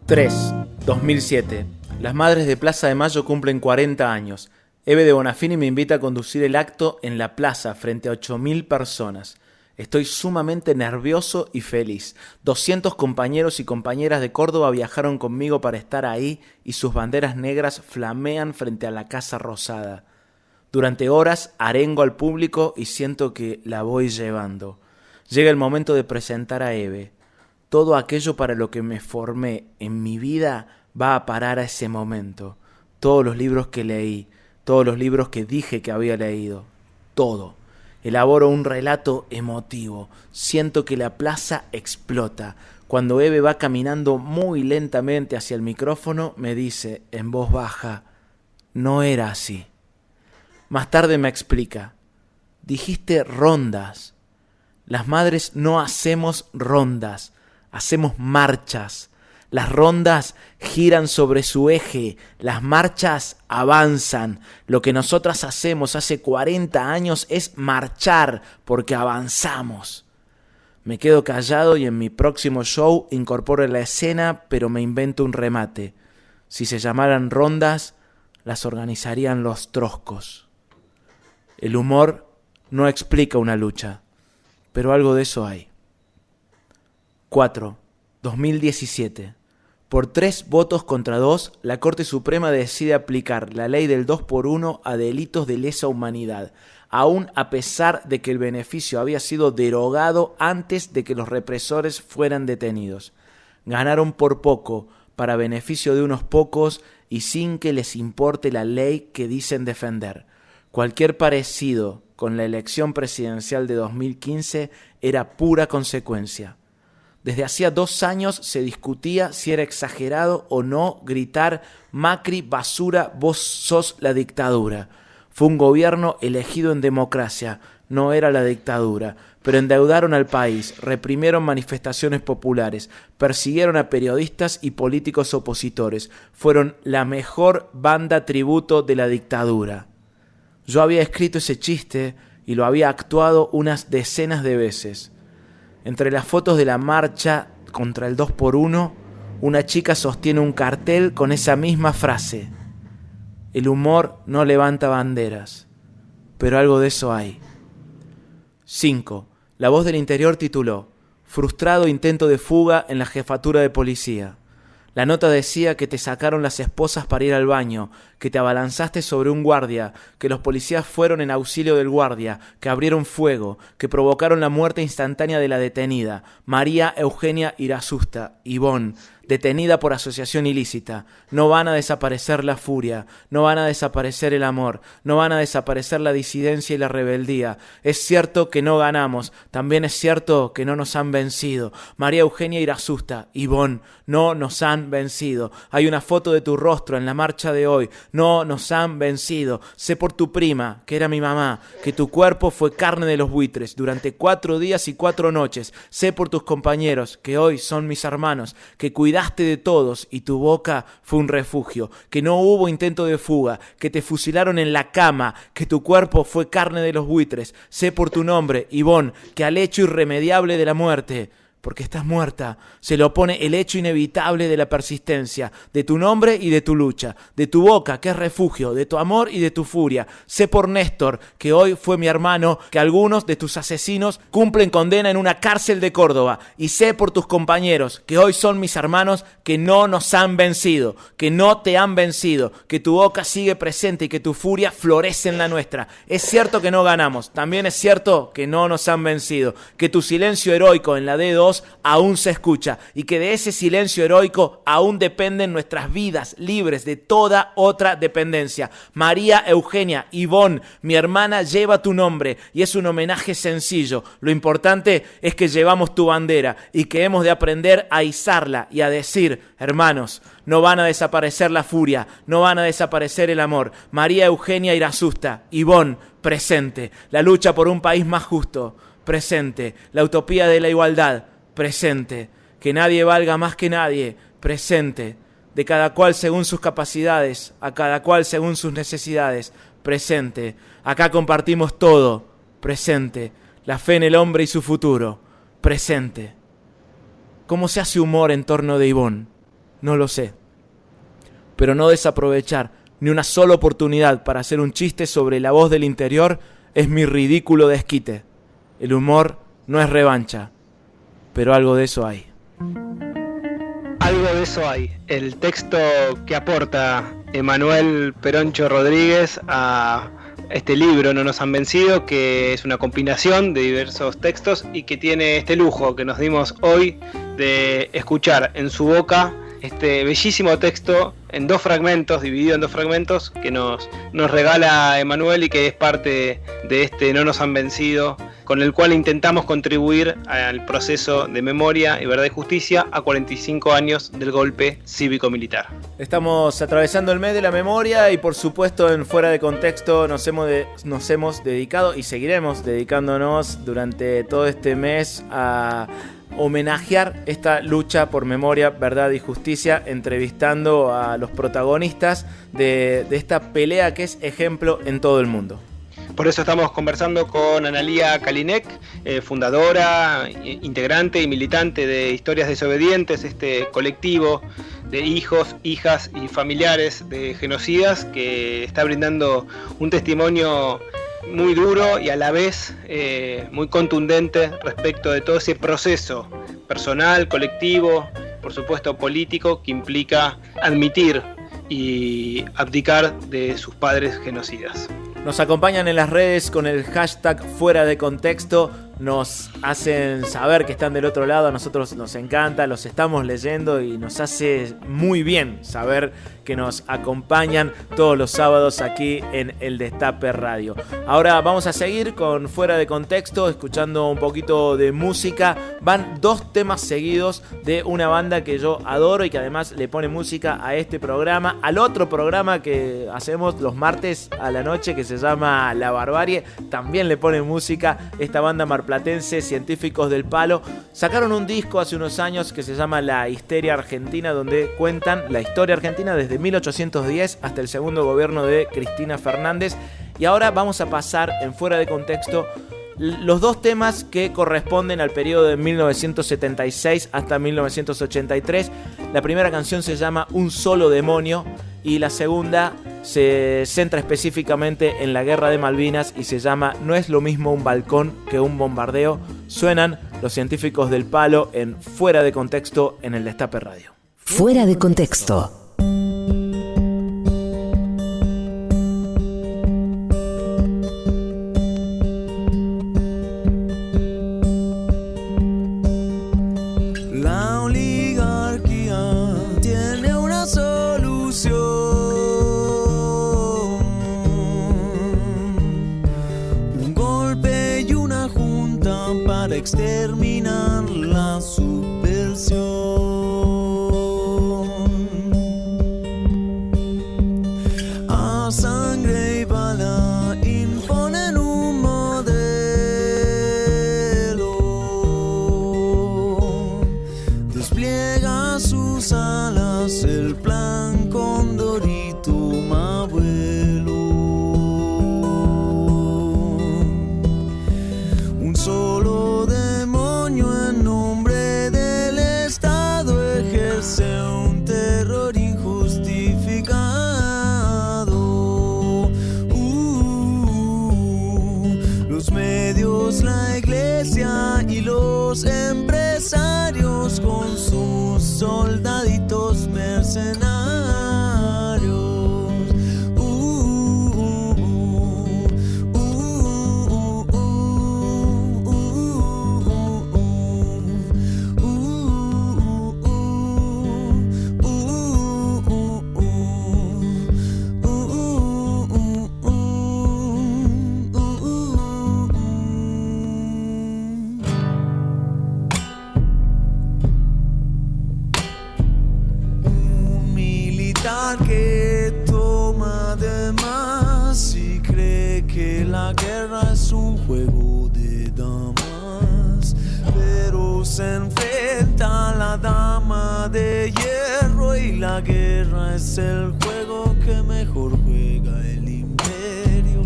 3. 2007. Las Madres de Plaza de Mayo cumplen 40 años. Eve de Bonafini me invita a conducir el acto en la plaza frente a 8.000 personas. Estoy sumamente nervioso y feliz. 200 compañeros y compañeras de Córdoba viajaron conmigo para estar ahí y sus banderas negras flamean frente a la Casa Rosada. Durante horas arengo al público y siento que la voy llevando. Llega el momento de presentar a Eve. Todo aquello para lo que me formé en mi vida va a parar a ese momento. Todos los libros que leí, todos los libros que dije que había leído, todo. Elaboro un relato emotivo. Siento que la plaza explota. Cuando Eve va caminando muy lentamente hacia el micrófono, me dice en voz baja, no era así. Más tarde me explica, dijiste rondas. Las madres no hacemos rondas, hacemos marchas. Las rondas giran sobre su eje, las marchas avanzan. Lo que nosotras hacemos hace 40 años es marchar porque avanzamos. Me quedo callado y en mi próximo show incorporo la escena, pero me invento un remate. Si se llamaran rondas, las organizarían los troscos. El humor no explica una lucha, pero algo de eso hay. 4. 2017. Por 3 votos contra 2, la Corte Suprema decide aplicar la ley del 2x1 a delitos de lesa humanidad, aún a pesar de que el beneficio había sido derogado antes de que los represores fueran detenidos. Ganaron por poco, para beneficio de unos pocos y sin que les importe la ley que dicen defender. Cualquier parecido con la elección presidencial de 2015 era pura consecuencia. Desde hacía 2 años se discutía si era exagerado o no gritar «Macri, basura, vos sos la dictadura». Fue un gobierno elegido en democracia, no era la dictadura, pero endeudaron al país, reprimieron manifestaciones populares, persiguieron a periodistas y políticos opositores, fueron la mejor banda tributo de la dictadura. Yo había escrito ese chiste y lo había actuado unas decenas de veces. Entre las fotos de la marcha contra el 2x1, una chica sostiene un cartel con esa misma frase. El humor no levanta banderas, pero algo de eso hay. 5. La Voz del Interior tituló «Frustrado intento de fuga en la jefatura de policía». La nota decía que te sacaron las esposas para ir al baño, que te abalanzaste sobre un guardia, que los policías fueron en auxilio del guardia, que abrieron fuego, que provocaron la muerte instantánea de la detenida, María Eugenia Irasusta, Ivonne, detenida por asociación ilícita. No van a desaparecer la furia, no van a desaparecer el amor, no van a desaparecer la disidencia y la rebeldía. Es cierto que no ganamos, también es cierto que no nos han vencido. María Eugenia Irasusta, Ivonne, no nos han vencido. Hay una foto de tu rostro en la marcha de hoy. No nos han vencido. Sé por tu prima, que era mi mamá, que tu cuerpo fue carne de los buitres durante 4 días y 4 noches. Sé por tus compañeros, que hoy son mis hermanos, que cuidaste de todos y tu boca fue un refugio, que no hubo intento de fuga, que te fusilaron en la cama, que tu cuerpo fue carne de los buitres. Sé por tu nombre, Ivonne, que al hecho irremediable de la muerte, porque estás muerta, se le opone el hecho inevitable de la persistencia, de tu nombre y de tu lucha, de tu boca, que es refugio, de tu amor y de tu furia. Sé por Néstor, que hoy fue mi hermano, que algunos de tus asesinos cumplen condena en una cárcel de Córdoba. Y sé por tus compañeros, que hoy son mis hermanos, que no nos han vencido, que no te han vencido, que tu boca sigue presente y que tu furia florece en la nuestra. Es cierto que no ganamos, también es cierto que no nos han vencido, que tu silencio heroico en la D2 aún se escucha y que de ese silencio heroico aún dependen nuestras vidas libres de toda otra dependencia. María Eugenia, Ivonne, mi hermana lleva tu nombre y es un homenaje sencillo. Lo importante es que llevamos tu bandera y que hemos de aprender a izarla y a decir, hermanos, no van a desaparecer la furia, no van a desaparecer el amor. María Eugenia Irasusta, Ivonne, presente. La lucha por un país más justo, presente. La utopía de la igualdad, presente. Que nadie valga más que nadie, presente. De cada cual según sus capacidades, a cada cual según sus necesidades, presente. Acá compartimos todo, presente. La fe en el hombre y su futuro, presente. ¿Cómo se hace humor en torno de Ivonne? No lo sé. Pero no desaprovechar ni una sola oportunidad para hacer un chiste sobre la Voz del Interior es mi ridículo desquite. El humor no es revancha, pero algo de eso hay. Algo de eso hay. El texto que aporta Emanuel Peroncho Rodríguez a este libro No nos han vencido, que es una combinación de diversos textos y que tiene este lujo que nos dimos hoy de escuchar en su boca este bellísimo texto en 2 fragmentos, dividido en 2 fragmentos, que nos regala Emanuel y que es parte de este No nos han vencido, con el cual intentamos contribuir al proceso de memoria y verdad y justicia a 45 años del golpe cívico-militar. Estamos atravesando el mes de la memoria y por supuesto en Fuera de Contexto nos hemos dedicado y seguiremos dedicándonos durante todo este mes a homenajear esta lucha por memoria, verdad y justicia, entrevistando a los protagonistas de esta pelea que es ejemplo en todo el mundo. Por eso estamos conversando con Analía Kalinek, fundadora, integrante y militante de Historias Desobedientes, este colectivo de hijos, hijas y familiares de genocidas que está brindando un testimonio muy duro y a la vez muy contundente respecto de todo ese proceso personal, colectivo, por supuesto político, que implica admitir y abdicar de sus padres genocidas. Nos acompañan en las redes con el hashtag Fuera de Contexto, nos hacen saber que están del otro lado, a nosotros nos encanta, los estamos leyendo y nos hace muy bien saber que nos acompañan todos los sábados aquí en El Destape Radio. Ahora vamos a seguir con Fuera de Contexto, escuchando un poquito de música. Van 2 temas seguidos de una banda que yo adoro y que además le pone música a este programa, al otro programa que hacemos los martes a la noche que se llama La Barbarie, también le pone música esta banda marplatense, Científicos del Palo. Sacaron un disco hace unos años que se llama La Histeria Argentina, donde cuentan la historia argentina desde 1810 hasta el segundo gobierno de Cristina Fernández. Y ahora vamos a pasar en Fuera de Contexto los 2 temas que corresponden al periodo de 1976 hasta 1983. La primera canción se llama Un Solo Demonio y la segunda se centra específicamente en la Guerra de Malvinas y se llama No es lo mismo un balcón que un bombardeo. Suenan los Científicos del Palo en Fuera de Contexto en el Destape Radio. Fuera de Contexto. La oligarquía tiene una solución: un golpe y una junta para exterminar la subversión. A sangre y bala imponen un modelo. Despliega sus alas el plan Condorito, mi abuelo. Un solo demonio en nombre del Estado ejerce un terror injustificado. Los medios, la iglesia y los empresarios con sus soldaditos mercenarios. Que toma de más y cree que la guerra es un juego de damas, pero se enfrenta a la dama de hierro y la guerra es el juego que mejor juega el imperio.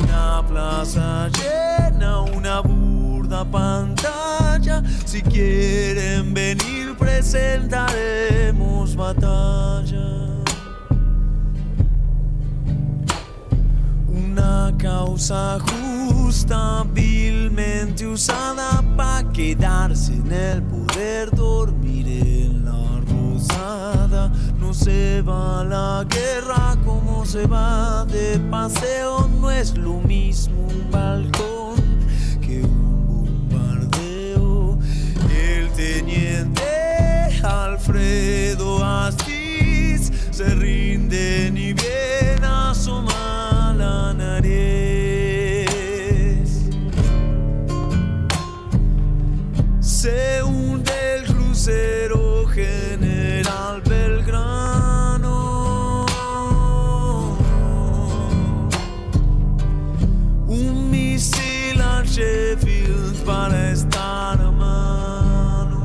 Una plaza llena, una burda pantalla, si quieren venir presentaremos batalla. Una causa justa, vilmente usada pa' quedarse en el poder, dormir en la rosada. No se va a la guerra como se va de paseo, no es lo mismo un balcón que un bombardeo. El teniente Alfredo Astiz se rinde ni bien asoma la nariz. Se hunde el crucero General Belgrano. Un misil a Sheffield para estar a mano.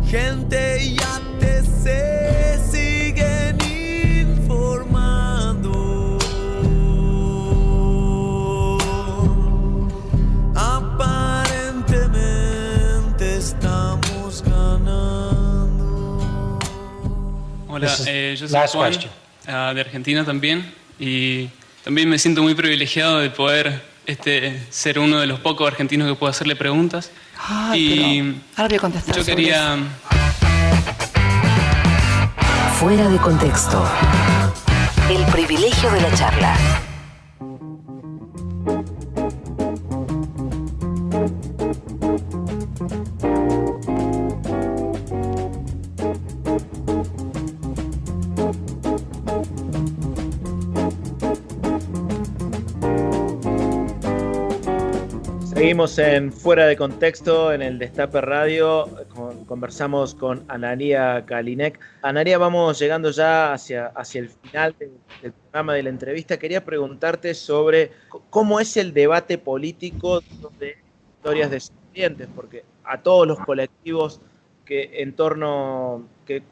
Gente y ATC siguen informando. Hola, yo soy Juan, de Argentina también, y también me siento muy privilegiado de poder ser uno de los pocos argentinos que puedo hacerle preguntas. Pero ahora voy a contestar. Yo quería... Fuera de contexto. El privilegio de la charla. Seguimos en Fuera de Contexto, en el Destape Radio. Conversamos con Analía Kalinek. Analía, vamos llegando ya hacia el final del programa, de la entrevista. Quería preguntarte sobre cómo es el debate político de historias desobedientes, porque a todos los colectivos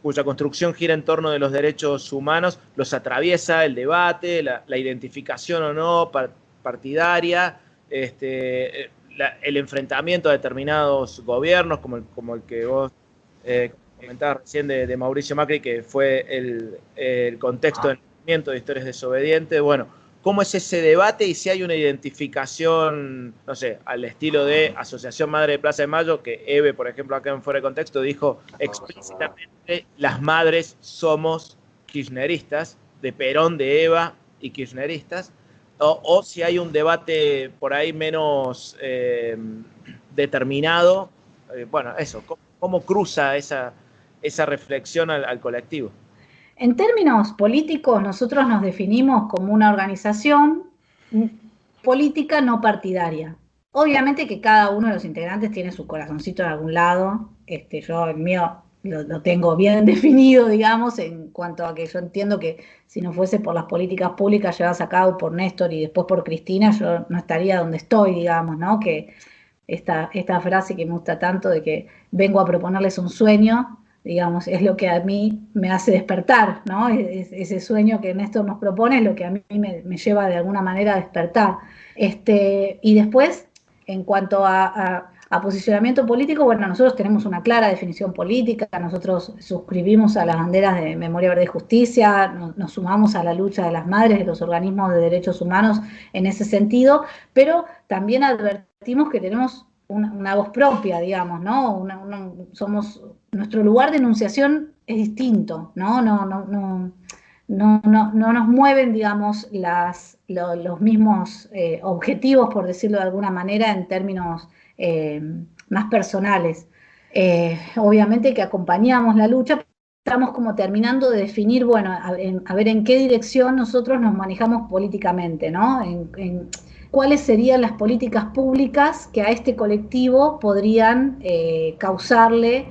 cuya construcción gira en torno de los derechos humanos los atraviesa el debate, la identificación o no partidaria, el enfrentamiento a determinados gobiernos, como el que vos comentabas recién de Mauricio Macri, que fue el contexto del movimiento de historias desobedientes. Bueno, ¿cómo es ese debate y si hay una identificación, no sé, al estilo de Asociación Madre de Plaza de Mayo, que Eve, por ejemplo, acá en Fuera de Contexto, dijo explícitamente: las madres somos kirchneristas, de Perón, de Eva y kirchneristas? O si hay un debate por ahí menos determinado, bueno, eso, ¿cómo cruza esa reflexión al colectivo? En términos políticos, nosotros nos definimos como una organización política no partidaria. Obviamente que cada uno de los integrantes tiene su corazoncito en algún lado. Yo el mío lo tengo bien definido, digamos, en cuanto a que yo entiendo que si no fuese por las políticas públicas llevadas a cabo por Néstor y después por Cristina, yo no estaría donde estoy, digamos, ¿no? Que esta frase que me gusta tanto de que vengo a proponerles un sueño, digamos, es lo que a mí me hace despertar, ¿no? Ese sueño que Néstor nos propone es lo que a mí me lleva de alguna manera a despertar. Y después, en cuanto a posicionamiento político, bueno, nosotros tenemos una clara definición política, nosotros suscribimos a las banderas de Memoria Verde y Justicia, nos sumamos a la lucha de las madres, de los organismos de derechos humanos en ese sentido, pero también advertimos que tenemos una voz propia, digamos, ¿no? Nuestro lugar de enunciación es distinto, ¿no? No nos mueven, digamos, los mismos objetivos, por decirlo de alguna manera, en términos más personales. Obviamente que acompañamos la lucha, estamos como terminando de definir, bueno, a ver en qué dirección nosotros nos manejamos políticamente, ¿no? En cuáles serían las políticas públicas que a este colectivo podrían causarle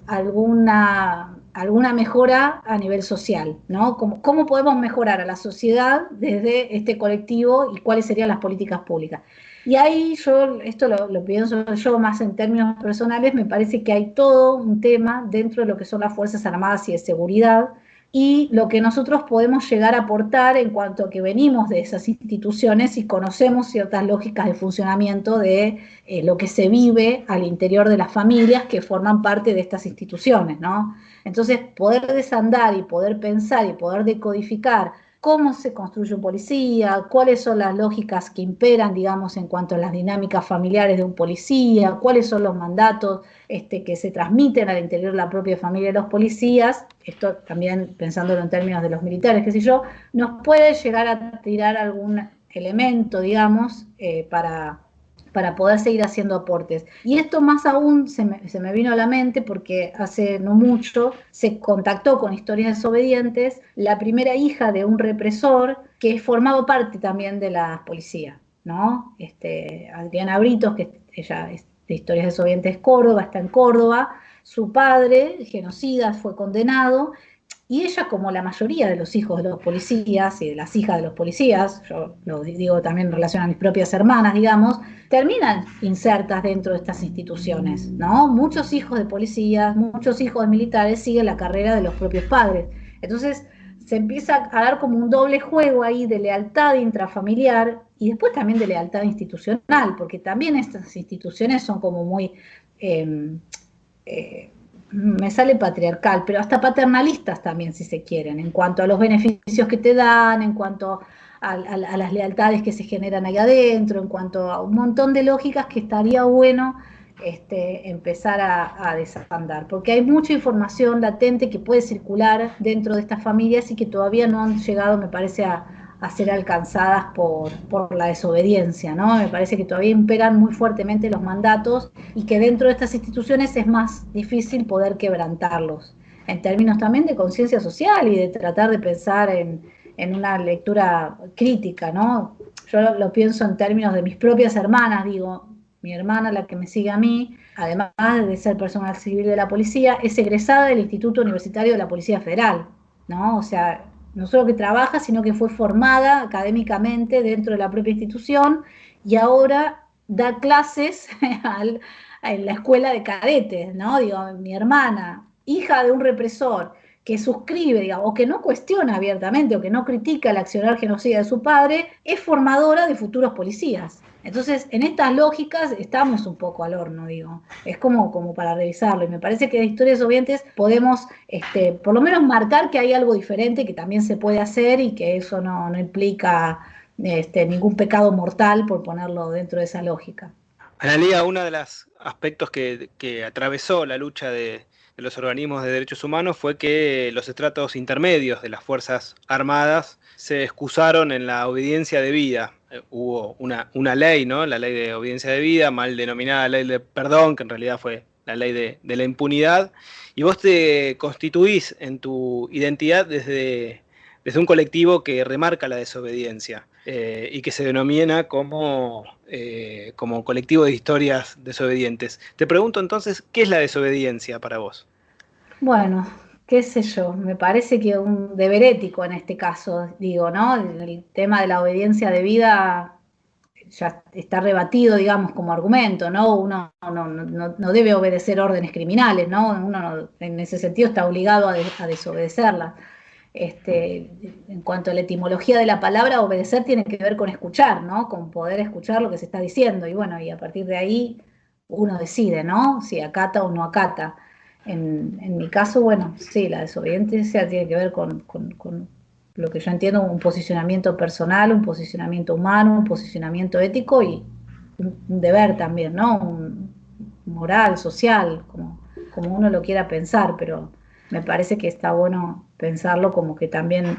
alguna mejora a nivel social, ¿no? ¿Cómo podemos mejorar a la sociedad desde este colectivo y cuáles serían las políticas públicas? Y ahí esto lo pienso yo más en términos personales, me parece que hay todo un tema dentro de lo que son las Fuerzas Armadas y de seguridad, y lo que nosotros podemos llegar a aportar en cuanto a que venimos de esas instituciones y conocemos ciertas lógicas de funcionamiento de lo que se vive al interior de las familias que forman parte de estas instituciones, ¿no? Entonces, poder desandar y poder pensar y poder decodificar cómo se construye un policía, cuáles son las lógicas que imperan, digamos, en cuanto a las dinámicas familiares de un policía, cuáles son los mandatos que se transmiten al interior de la propia familia de los policías, esto también pensándolo en términos de los militares, qué sé yo, nos puede llegar a tirar algún elemento, digamos, para poder seguir haciendo aportes. Y esto más aún se me vino a la mente porque hace no mucho se contactó con Historias Desobedientes la primera hija de un represor que formaba parte también de la policía, ¿no? Adriana Britos, que ella es de Historias Desobedientes Córdoba, está en Córdoba, su padre, genocida, fue condenado, y ella, como la mayoría de los hijos de los policías y de las hijas de los policías, yo lo digo también en relación a mis propias hermanas, digamos, terminan insertas dentro de estas instituciones, ¿no? Muchos hijos de policías, muchos hijos de militares siguen la carrera de los propios padres. Entonces se empieza a dar como un doble juego ahí de lealtad intrafamiliar y después también de lealtad institucional, porque también estas instituciones son como muy me sale patriarcal, pero hasta paternalistas también, si se quieren, en cuanto a los beneficios que te dan, en cuanto a las lealtades que se generan ahí adentro, en cuanto a un montón de lógicas que estaría bueno empezar a desandar, porque hay mucha información latente que puede circular dentro de estas familias y que todavía no han llegado, me parece, a ser alcanzadas por la desobediencia, ¿no? Me parece que todavía imperan muy fuertemente los mandatos y que dentro de estas instituciones es más difícil poder quebrantarlos, en términos también de conciencia social y de tratar de pensar en una lectura crítica, ¿no? Yo lo pienso en términos de mis propias hermanas, digo, mi hermana, la que me sigue a mí, además de ser personal civil de la policía, es egresada del Instituto Universitario de la Policía Federal, ¿no? O sea, no solo que trabaja, sino que fue formada académicamente dentro de la propia institución y ahora da clases en la escuela de cadetes, ¿no? Digo, mi hermana, hija de un represor, que suscribe, digamos, o que no cuestiona abiertamente, o que no critica el accionar genocida de su padre, es formadora de futuros policías. Entonces, en estas lógicas estamos un poco al horno, digo. Es como para revisarlo. Y me parece que de Historias Desobedientes podemos, por lo menos marcar que hay algo diferente que también se puede hacer y que eso no implica ningún pecado mortal, por ponerlo dentro de esa lógica. Analía, uno de los aspectos que atravesó la lucha de los organismos de derechos humanos fue que los estratos intermedios de las Fuerzas Armadas se excusaron en la obediencia debida. Hubo una ley, ¿no? La ley de obediencia debida, mal denominada ley de perdón, que en realidad fue la ley de la impunidad, y vos te constituís en tu identidad desde un colectivo que remarca la desobediencia y que se denomina como colectivo de historias desobedientes. Te pregunto entonces, ¿qué es la desobediencia para vos? Bueno, qué sé yo, me parece que un deber ético en este caso, digo, ¿no? El tema de la obediencia debida ya está rebatido, digamos, como argumento, ¿no? Uno no debe obedecer órdenes criminales, ¿no? Uno en ese sentido está obligado a desobedecerlas. En cuanto a la etimología de la palabra, obedecer tiene que ver con escuchar, ¿no? Con poder escuchar lo que se está diciendo. Y bueno, y a partir de ahí uno decide, ¿no? Si acata o no acata. En mi caso, bueno, sí, la desobediencia tiene que ver con lo que yo entiendo, un posicionamiento personal, un posicionamiento humano, un posicionamiento ético y un deber también, ¿no? Un moral, social, como uno lo quiera pensar, pero me parece que está bueno pensarlo como que también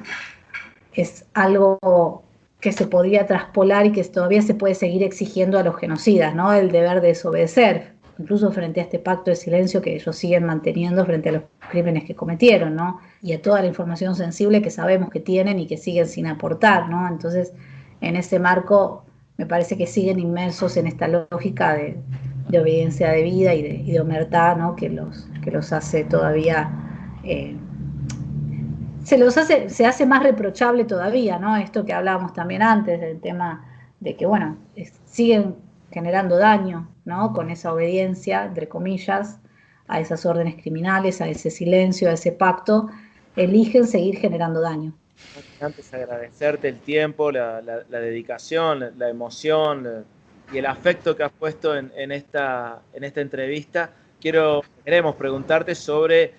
es algo que se podría traspolar y que todavía se puede seguir exigiendo a los genocidas, ¿no? El deber de desobedecer, incluso frente a este pacto de silencio que ellos siguen manteniendo frente a los crímenes que cometieron, ¿no? Y a toda la información sensible que sabemos que tienen y que siguen sin aportar, ¿no? Entonces, en ese marco, me parece que siguen inmersos en esta lógica de obediencia debida y de omertá, ¿no? Que los hace todavía... se hace más reprochable todavía, ¿no? Esto que hablábamos también antes, del tema de que, bueno, siguen generando daño, ¿no? Con esa obediencia, entre comillas, a esas órdenes criminales, a ese silencio, a ese pacto, eligen seguir generando daño. Antes agradecerte el tiempo, la dedicación, la emoción y el afecto que has puesto en esta entrevista. Queremos preguntarte sobre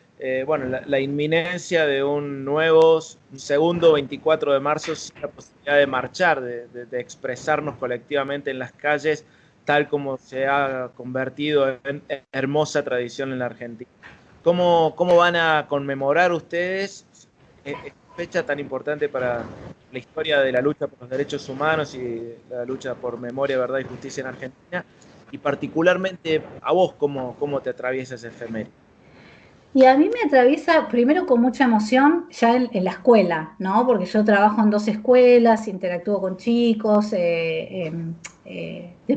la inminencia de un segundo 24 de marzo, sin la posibilidad de marchar, de expresarnos colectivamente en las calles, tal como se ha convertido en hermosa tradición en la Argentina. ¿Cómo van a conmemorar ustedes esta fecha tan importante para la historia de la lucha por los derechos humanos y la lucha por memoria, verdad y justicia en Argentina? Y particularmente a vos, ¿cómo te atraviesa ese efeméride? Y a mí me atraviesa primero con mucha emoción ya en la escuela, ¿no? Porque yo trabajo en 2 escuelas, interactúo con chicos de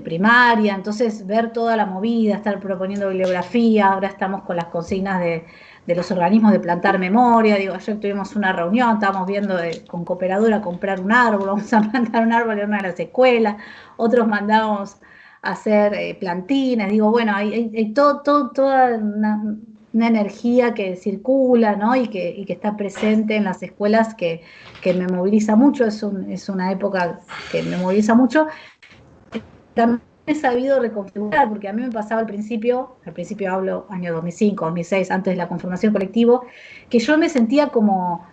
primaria, entonces ver toda la movida, estar proponiendo bibliografía, ahora estamos con las consignas de los organismos de plantar memoria, digo, ayer tuvimos una reunión, estábamos viendo con Cooperadora comprar un árbol, vamos a plantar un árbol en una de las escuelas, otros mandamos a hacer plantines, digo, bueno, hay toda una energía que circula, ¿no? y que está presente en las escuelas que me moviliza mucho, es una época que me moviliza mucho. También he sabido reconfigurar, porque a mí me pasaba al principio hablo año 2005, 2006, antes de la conformación colectivo, que yo me sentía como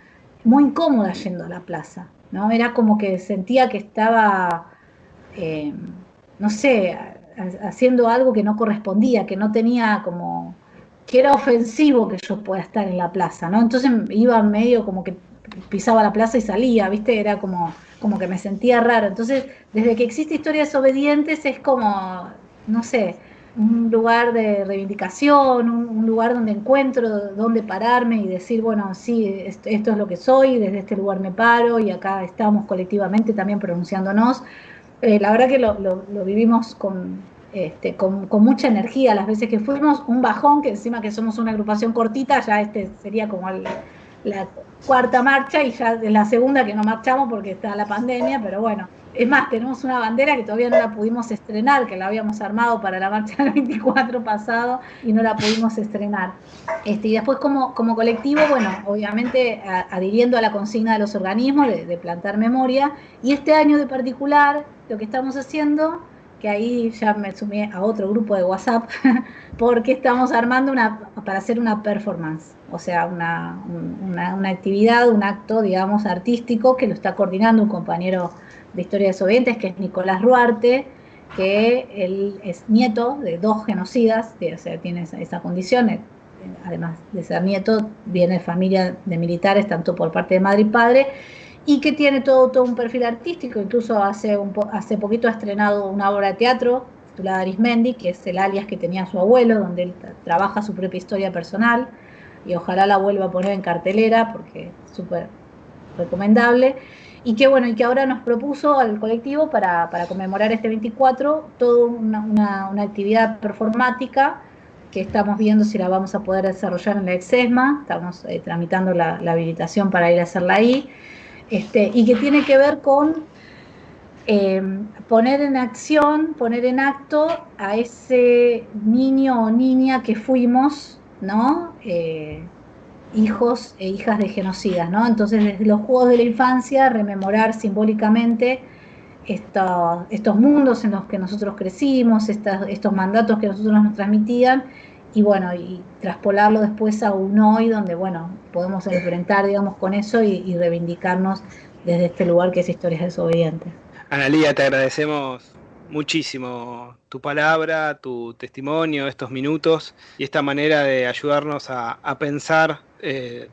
muy incómoda yendo a la plaza, ¿no? Era como que sentía que estaba, no sé, haciendo algo que no correspondía, que no tenía como, que era ofensivo que yo pueda estar en la plaza, ¿no? Entonces iba medio como que pisaba la plaza y salía, ¿viste? Era como que me sentía raro. Entonces, desde que existe Historia Desobedientes es como, no sé, un lugar de reivindicación, un lugar donde encuentro dónde pararme y decir, bueno, sí, esto es lo que soy, desde este lugar me paro y acá estamos colectivamente también pronunciándonos. La verdad que lo vivimos con mucha energía las veces que fuimos, un bajón, que encima que somos una agrupación cortita, ya sería como la cuarta marcha y ya es la segunda que no marchamos porque está la pandemia, pero bueno, es más, tenemos una bandera que todavía no la pudimos estrenar, que la habíamos armado para la marcha del 24 pasado y no la pudimos estrenar. Y después como colectivo, bueno, obviamente adhiriendo a la consigna de los organismos de plantar memoria, y este año de particular lo que estamos haciendo, que ahí ya me sumé a otro grupo de WhatsApp, porque estamos armando para hacer una performance, o sea, una actividad, un acto, digamos, artístico, que lo está coordinando un compañero de Historia Desobedientes, que es Nicolás Ruarte, que él es nieto de 2 genocidas, o sea, tiene esa condición, además de ser nieto, viene de familia de militares, tanto por parte de madre y padre, y que tiene todo un perfil artístico. Incluso hace poquito ha estrenado una obra de teatro titulada Arismendi, que es el alias que tenía su abuelo, donde él trabaja su propia historia personal, y ojalá la vuelva a poner en cartelera porque es súper recomendable. Y que bueno, y que ahora nos propuso al colectivo para conmemorar este 24 toda una actividad performática que estamos viendo si la vamos a poder desarrollar en la Exesma. Estamos tramitando la habilitación para ir a hacerla ahí. Y que tiene que ver con poner en acción, poner en acto a ese niño o niña que fuimos, ¿no? Hijos e hijas de genocidas, ¿no? Entonces, desde los juegos de la infancia, rememorar simbólicamente estos mundos en los que nosotros crecimos, estos mandatos que nosotros nos transmitían, y bueno, y traspolarlo después a un hoy donde, bueno, podemos enfrentar, digamos, con eso y reivindicarnos desde este lugar que es Historias Desobedientes. Analía, te agradecemos muchísimo tu palabra, tu testimonio, estos minutos y esta manera de ayudarnos a pensar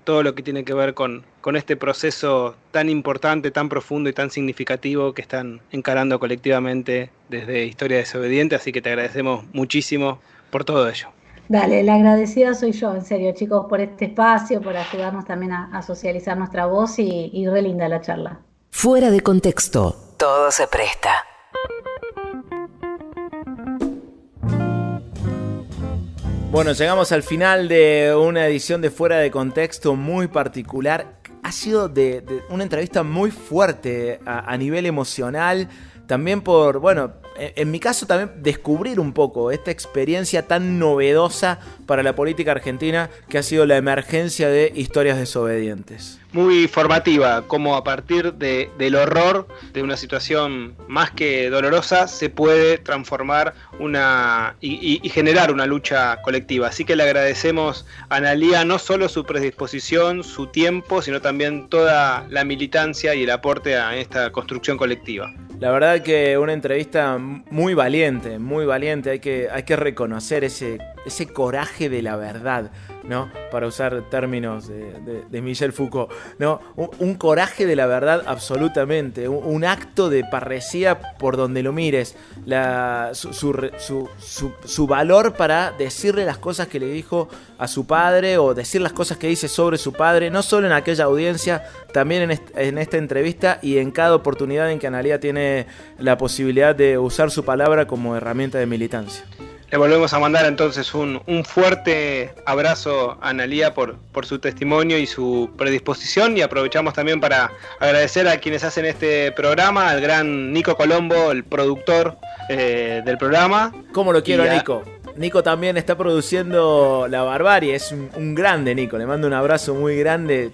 todo lo que tiene que ver con este proceso tan importante, tan profundo y tan significativo que están encarando colectivamente desde Historia Desobediente, así que te agradecemos muchísimo por todo ello. Dale, la agradecida soy yo, en serio, chicos, por este espacio, por ayudarnos también a socializar nuestra voz y re linda la charla. Fuera de contexto, todo se presta. Bueno, llegamos al final de una edición de Fuera de Contexto muy particular. Ha sido de una entrevista muy fuerte a nivel emocional. También por, bueno, en mi caso también descubrir un poco esta experiencia tan novedosa para la política argentina que ha sido la emergencia de Historias Desobedientes. Muy formativa, como a partir del horror de una situación más que dolorosa se puede transformar y generar una lucha colectiva. Así que le agradecemos a Analía no solo su predisposición, su tiempo, sino también toda la militancia y el aporte a esta construcción colectiva. La verdad que una entrevista muy valiente, hay que reconocer ese coraje de la verdad, ¿no? Para usar términos de Michel Foucault, ¿no? Un coraje de la verdad absolutamente, un acto de parresía por donde lo mires, su valor para decirle las cosas que le dijo a su padre o decir las cosas que dice sobre su padre, no solo en aquella audiencia, también en esta entrevista y en cada oportunidad en que Analía tiene la posibilidad de usar su palabra como herramienta de militancia. Le volvemos a mandar entonces un fuerte abrazo a Analía por su testimonio y su predisposición, y aprovechamos también para agradecer a quienes hacen este programa, al gran Nico Colombo, el productor del programa. ¿Cómo lo quiero a Nico? Nico también está produciendo La Barbarie, es un grande Nico, le mando un abrazo muy grande.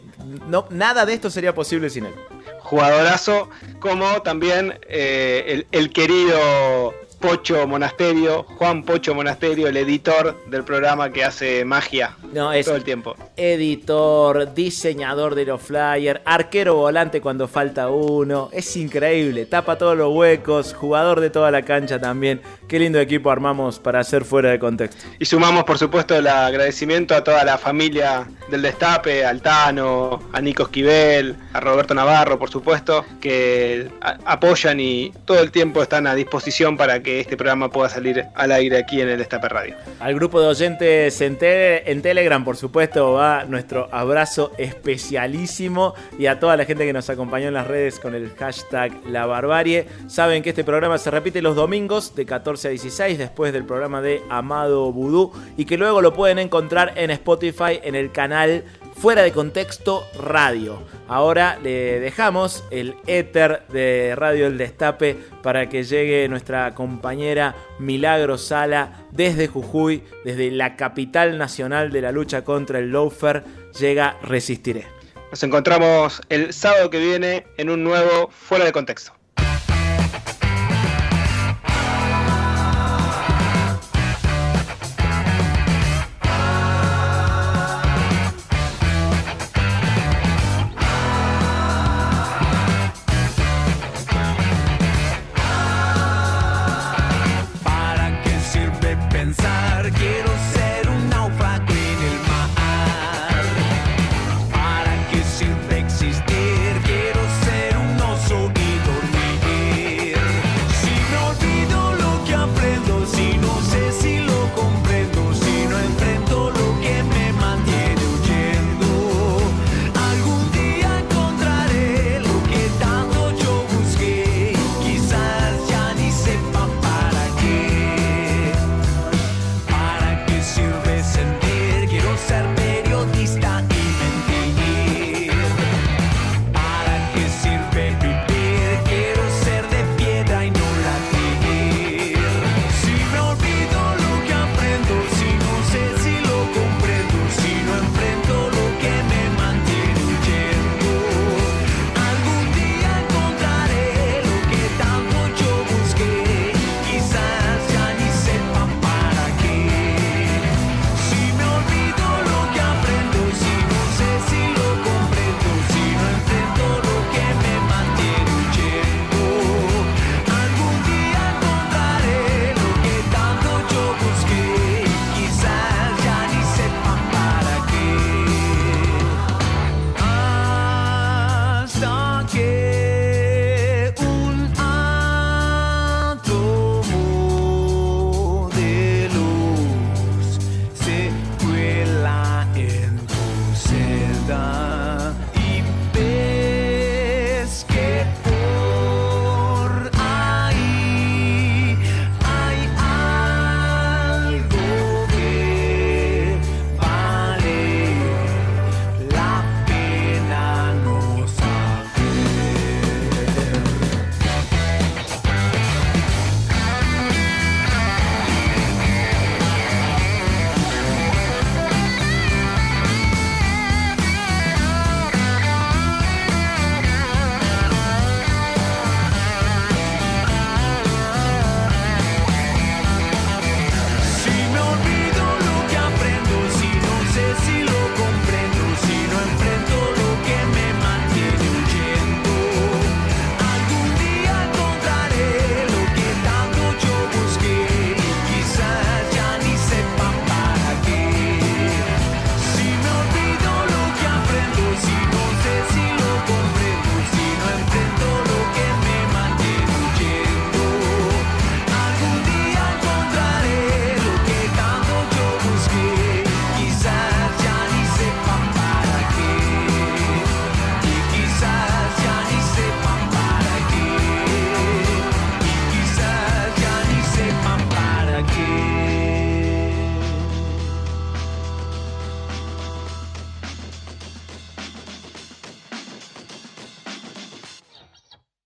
No, nada de esto sería posible sin él. Jugadorazo, como también el querido Pocho Monasterio, Juan Pocho Monasterio, el editor del programa que hace magia todo el tiempo. Editor, diseñador de los flyers, arquero volante cuando falta uno. Es increíble, tapa todos los huecos, jugador de toda la cancha también. Qué lindo equipo armamos para hacer Fuera de Contexto. Y sumamos, por supuesto, el agradecimiento a toda la familia del Destape, al Tano, a Nico Esquivel, a Roberto Navarro, por supuesto, que apoyan y todo el tiempo están a disposición para que este programa pueda salir al aire aquí en el Destape Radio. Al grupo de oyentes en Telegram, por supuesto, va nuestro abrazo especialísimo, y a toda la gente que nos acompañó en las redes con el hashtag La Barbarie. Saben que este programa se repite los domingos de 14 a 16 después del programa de Amado Vudú, y que luego lo pueden encontrar en Spotify en el canal Fuera de Contexto Radio. Ahora le dejamos el éter de Radio El Destape para que llegue nuestra compañera Milagro Sala desde Jujuy, desde la capital nacional de la lucha contra el lawfare. Llega Resistiré. Nos encontramos el sábado que viene en un nuevo Fuera de Contexto.